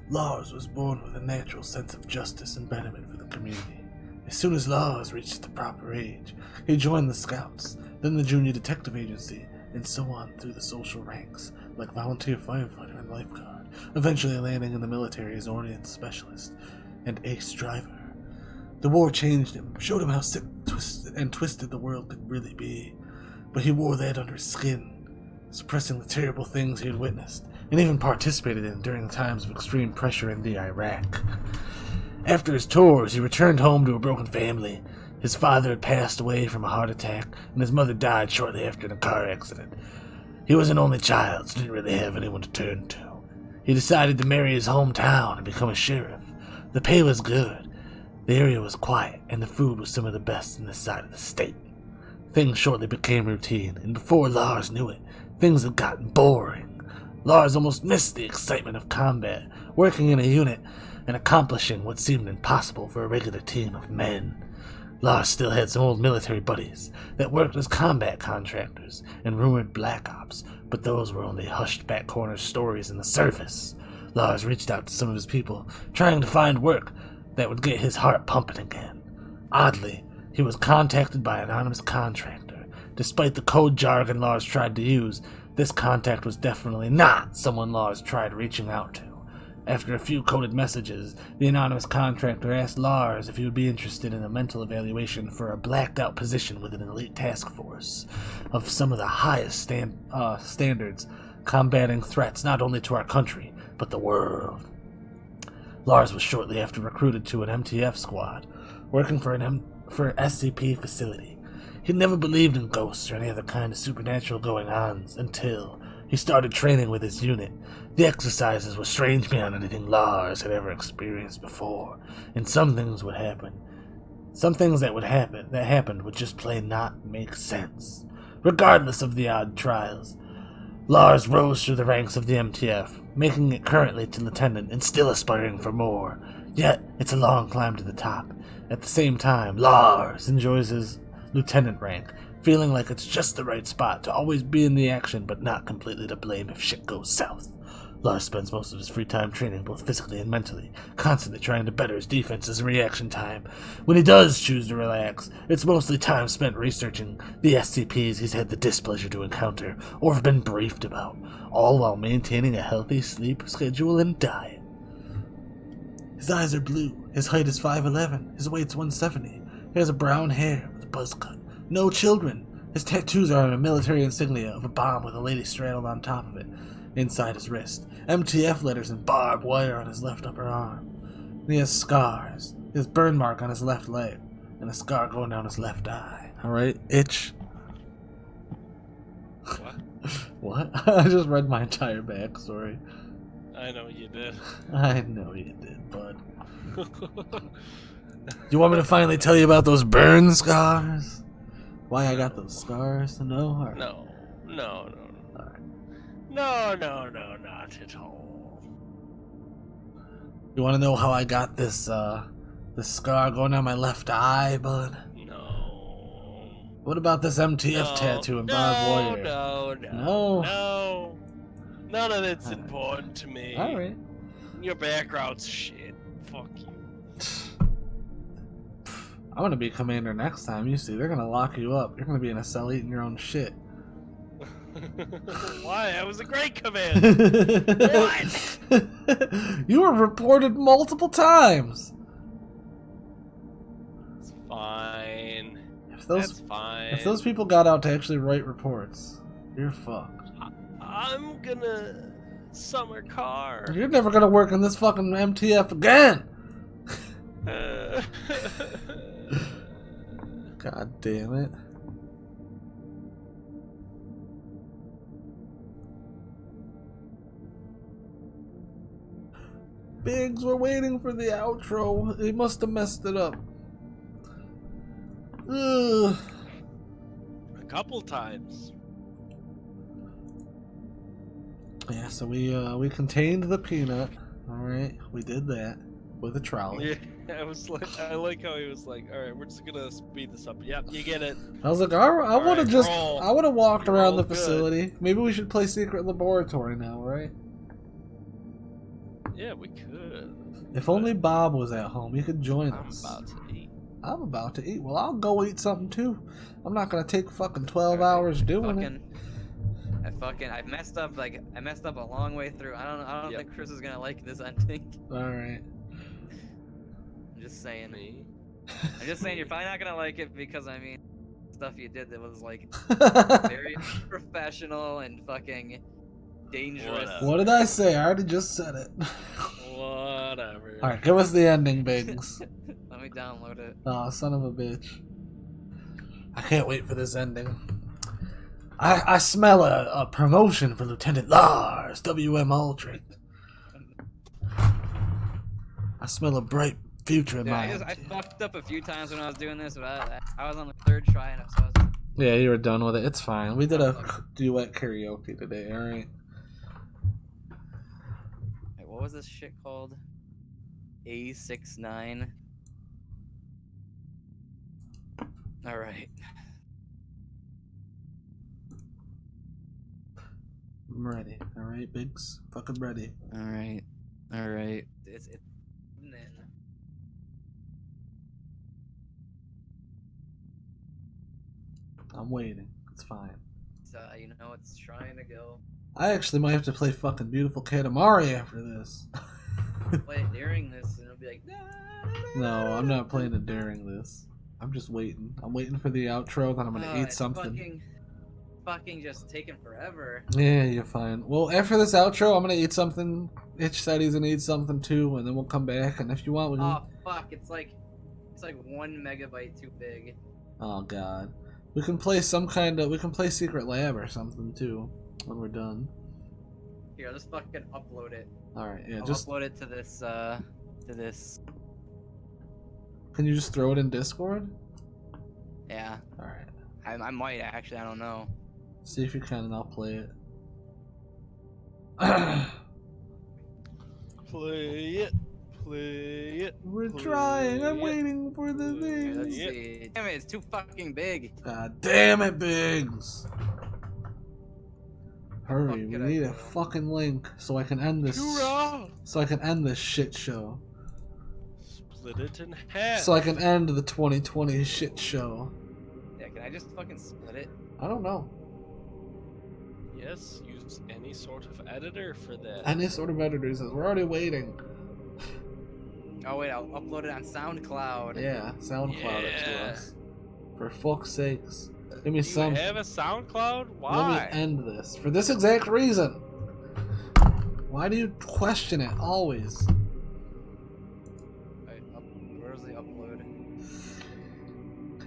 Lars was born with a natural sense of justice and betterment for the community. As soon as Lars reached the proper age, he joined the Scouts, then the Junior Detective Agency, and so on through the social ranks, like volunteer firefighter and lifeguard, eventually landing in the military as ordnance specialist and ace driver. The war changed him, showed him how sick and twisted the world could really be, but he wore that under his skin, suppressing the terrible things he had witnessed, and even participated in during the times of extreme pressure in the Iraq. After his tours, he returned home to a broken family. His father had passed away from a heart attack, and his mother died shortly after in a car accident. He was an only child, so didn't really have anyone to turn to. He decided to marry his hometown and become a sheriff. The pay was good, the area was quiet, and the food was some of the best in this side of the state. Things shortly became routine, and before Lars knew it, things had gotten boring. Lars almost missed the excitement of combat, working in a unit and accomplishing what seemed impossible for a regular team of men. Lars still had some old military buddies that worked as combat contractors and rumored black ops, but those were only hushed back corner stories in the service. Lars reached out to some of his people, trying to find work that would get his heart pumping again. Oddly, he was contacted by an anonymous contractor. Despite the code jargon Lars tried to use, this contact was definitely not someone Lars tried reaching out to. After a few coded messages, the anonymous contractor asked Lars if he would be interested in a mental evaluation for a blacked-out position with an elite task force of some of the highest standards, combating threats not only to our country, but the world. Lars was shortly after recruited to an MTF squad, working for an SCP facility. He'd never believed in ghosts or any other kind of supernatural going-ons until he started training with his unit. The exercises were strange beyond anything Lars had ever experienced before, and some things that happened would just plain not make sense. Regardless of the odd trials, Lars rose through the ranks of the MTF, making it currently to lieutenant and still aspiring for more. Yet, it's a long climb to the top. At the same time, Lars enjoys his lieutenant rank, feeling like it's just the right spot to always be in the action but not completely to blame if shit goes south. Lars spends most of his free time training both physically and mentally, constantly trying to better his defenses and reaction time. When he does choose to relax, it's mostly time spent researching the SCPs he's had the displeasure to encounter or have been briefed about, all while maintaining a healthy sleep schedule and diet. His eyes are blue, his height is 5'11", his weight's 170, he has a brown hair with a buzz cut, no children. His tattoos are a military insignia of a bomb with a lady straddled on top of it, inside his wrist, MTF letters and barbed wire on his left upper arm. And he has scars. He has burn mark on his left leg, and a scar going down his left eye. Alright, itch. What? What? I just read my entire backstory. I know you did. I know you did, bud. You want me to finally tell you about those burn scars? Why I got those scars to know? Or... No. Alright. No, not at all. You want to know how I got this scar going down my left eye, bud? No. What about this MTF tattoo and barbed wire? No. None of it's important to me. Alright. Your background's shit. Fuck you. I'm gonna be commander next time, you see. They're gonna lock you up. You're gonna be in a cell eating your own shit. Why? I was a great commander. What? You were reported multiple times. It's fine. That's fine. If those people got out to actually write reports, you're fucked. I'm gonna summer car. You're never gonna work in this fucking MTF again! God damn it. Biggs, we're waiting for the outro. He must have messed it up. Ugh. A couple times. Yeah, so we contained the peanut. Alright, we did that with a trolley. Yeah, I like how he was like, all right, we're just gonna speed this up. Yep, you get it. I was like, I would have Alright, just, roll. I would have walked You're around all the good. facility. Maybe we should play Secret Laboratory now, right? Yeah, we could. If only Bob was at home, he could join I'm us. about to eat. I'm about to eat. Well, I'll go eat something too. I'm not gonna take fucking 12 hours doing it. I messed up a long way through. I don't Yep. think Chris is gonna like this ending. Alright. I'm just saying. Me? I'm just saying you're probably not gonna like it because I mean stuff you did that was like very professional and fucking dangerous. Whatever. What did I say? I already just said it. Whatever. Alright, give us the ending, Biggs. Let me download it. Oh, son of a bitch. I can't wait for this ending. I smell a promotion for Lieutenant Lars, W.M. Aldrin. I smell a bright future in Yeah, my I fucked up a few times when I was doing this, but I was on the third try and so I was Yeah, you were done with it. It's fine. We did a duet karaoke today, alright? Wait, what was this shit called? A69. Alright. I'm ready. Alright, Biggs? Fucking ready. Alright. Alright. It's and then I'm waiting. It's fine. you know it's trying to go. I actually might have to play fucking Beautiful Katamari after this. Play it during this and it'll be like No, I'm not playing it during this. I'm just waiting. I'm waiting for the outro, then I'm gonna eat it's something. fucking just taking forever. Yeah, you're fine. Well, after this outro, I'm gonna eat something. Itch said he's gonna eat something too, and then we'll come back. And if you want, we can. Oh fuck! It's like 1 megabyte too big. Oh god, we can play some kind of. We can play Secret Lab or something too when we're done. Here, I'll just fucking upload it. All right, yeah. I'll Just upload it to this. can you just throw it in Discord? Yeah, All right. I might actually. I don't know. See if you can, and I'll play it. Play it. Play it. We're Play trying. I'm it. waiting for the Here, thing. let's see. Damn it! It's too fucking big. God damn it, Biggs! Hurry, we could I need a do? fucking link so I can end this. Hoorah! So I can end this shit show. Split it in half. So I can end the 2020 shit show. Yeah, can I just fucking split it? I don't know. Yes, use any sort of editor for that. Any sort of editor says we're already waiting. Oh wait, I'll upload it on SoundCloud. Yeah, SoundCloud it to Yeah. us. For fuck's sakes. Give me Do you some. have a SoundCloud? Let Why? me end this. For this exact reason. Why do you question it always? Wait, where's the upload?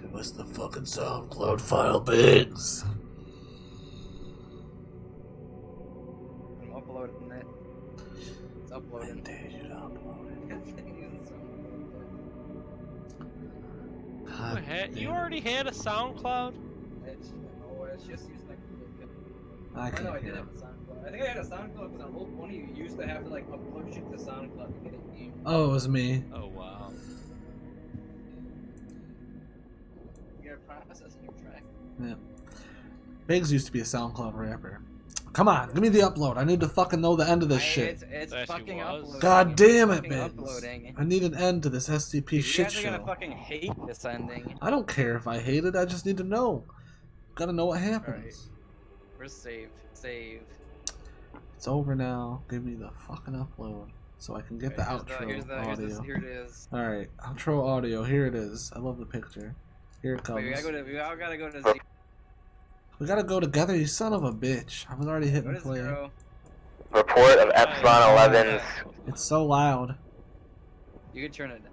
Give us the fucking SoundCloud file, Biggs. I'm uploading it. It's I uploading. dare you to upload it. You, God you damn. already had a SoundCloud? It's just using like. I I know I can't did hear. have a SoundCloud. I think I had a SoundCloud because on Roll 20 you used to have to like upload shit to SoundCloud to get it game. Oh, it was me. Oh, wow. You gotta process your track. Yeah. Biggs used to be a SoundCloud rapper. Come on, give me the upload. I need to fucking know the end of this shit. It's That she fucking was. uploading. God It's damn it, fucking Biggs. uploading. I need an end to this SCP You shit guys are gonna show. fucking hate this ending. I don't care if I hate it, I just need to know. Gotta know what happens. We're saved. Save. It's over now. Give me the fucking upload so I can get the outro audio. Here it is. Alright, outro audio. Here it is. I love the picture. Here it comes. Wait, we all gotta go to zero. We gotta go together, you son of a bitch. I was already Go hitting to play. zero. report of Epsilon 11's. It's so loud. You can turn it down.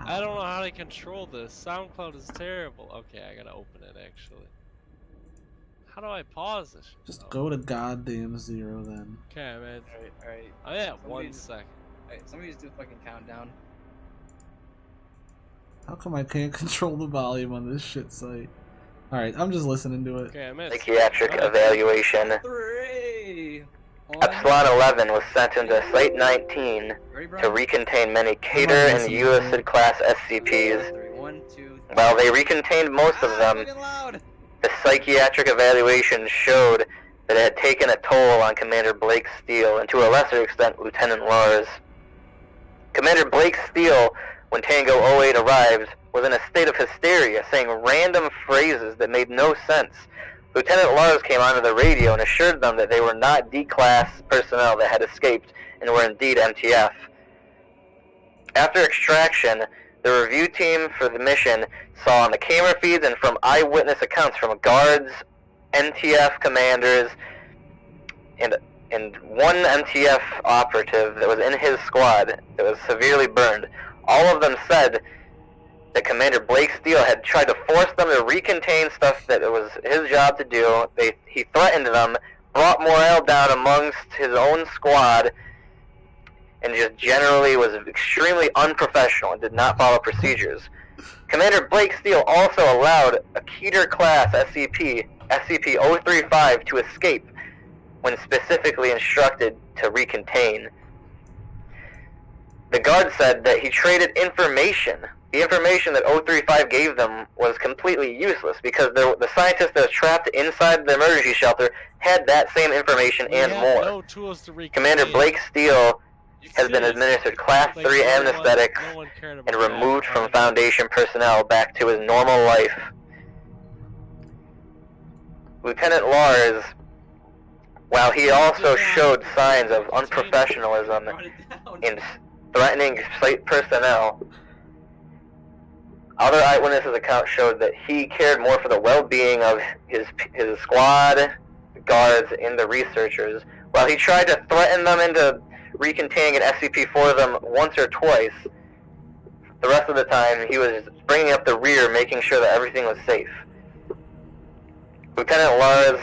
I don't know how to control this. SoundCloud is terrible. Okay, I gotta open it actually. How do I pause this? Just go to goddamn 0 then. Okay, man. Alright. Oh yeah, Somebody 1 just- second. Alright, somebody just do a fucking countdown. How come I can't control the volume on this shit site? Alright, I'm just listening to it. Okay, I'm at Psychiatric evaluation. 3, 1. Epsilon 11 was sent into Site 19 Ready, to Brian? recontain many Cater and Ulicid class SCPs. 3, 1, 2. While they recontained most of them, Fucking loud. the psychiatric evaluation showed that it had taken a toll on Commander Blake Steele and to a lesser extent Lieutenant Lars. Commander Blake Steele, when Tango 08 arrived, was in a state of hysteria, saying random phrases that made no sense. Lieutenant Lars came onto the radio and assured them that they were not D-class personnel that had escaped and were indeed MTF. After extraction, the review team for the mission saw on the camera feeds and from eyewitness accounts from guards, NTF commanders, and one MTF operative that was in his squad that was severely burned. All of them said that Commander Blake Steele had tried to force them to recontain stuff that it was his job to do. He threatened them, brought morale down amongst his own squad, and just generally was extremely unprofessional and did not follow procedures. Commander Blake Steele also allowed a Keter-class SCP-035 to escape when specifically instructed to recontain. The guard said that he traded information. The information that 035 gave them was completely useless because the scientist that was trapped inside the emergency shelter had that same information and more. No tools to recontain. Commander Blake Steele has been Serious? administered Class 3 anesthetics No one cared about and removed that. from Foundation personnel back to his normal life. Lieutenant Lars, while he also showed signs of unprofessionalism Brought it down. in threatening site personnel, other eyewitnesses' accounts showed that he cared more for the well-being of his squad, guards, and the researchers. While he tried to threaten them into recontaining an SCP for them once or twice, the rest of the time he was bringing up the rear, making sure that everything was safe. Lieutenant Lars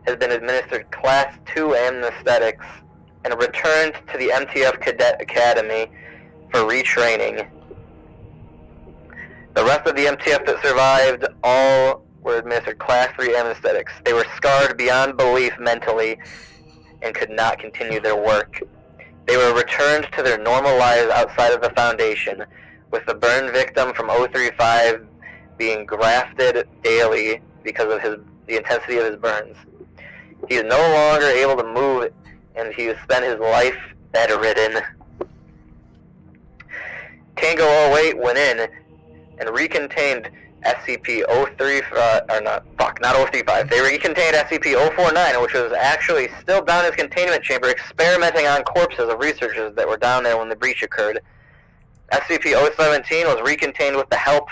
has been administered Class 2 anesthetics and returned to the MTF Cadet Academy for retraining. The rest of the MTF that survived all were administered Class 3 anesthetics. They were scarred beyond belief mentally and could not continue their work. They were returned to their normal lives outside of the Foundation, with the burn victim from 035 being grafted daily because of the intensity of his burns. He is no longer able to move, and he has spent his life bedridden. Tango 08 went in and recontained SCP-035, not 035. They recontained SCP-049, which was actually still down in his containment chamber, experimenting on corpses of researchers that were down there when the breach occurred. SCP-017 was recontained with the help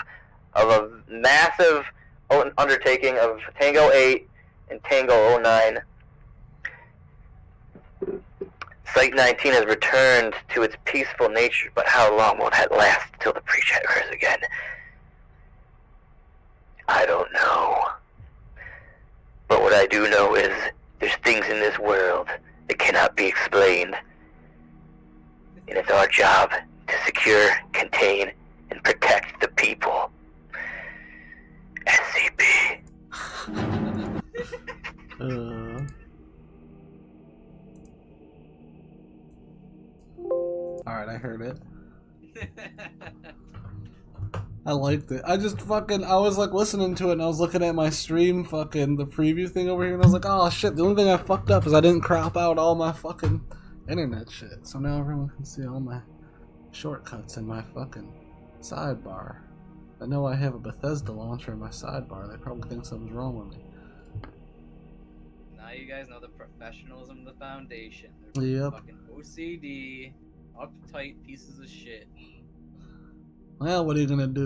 of a massive undertaking of Tango 8 and Tango 09. Site 19 has returned to its peaceful nature, but how long will that last until the breach occurs again? I don't know. But what I do know is there's things in this world that cannot be explained. And it's our job to secure, contain, and protect the people. SCP. Alright, I heard it. I liked it. I was like listening to it and I was looking at my stream the preview thing over here and I was like, oh shit, the only thing I fucked up is I didn't crop out all my fucking internet shit. So now everyone can see all my shortcuts in my fucking sidebar. I know I have a Bethesda launcher in my sidebar. They probably think something's wrong with me. Now you guys know the professionalism of the Foundation. Yep. They're fucking OCD, uptight pieces of shit. Well, what are you gonna do?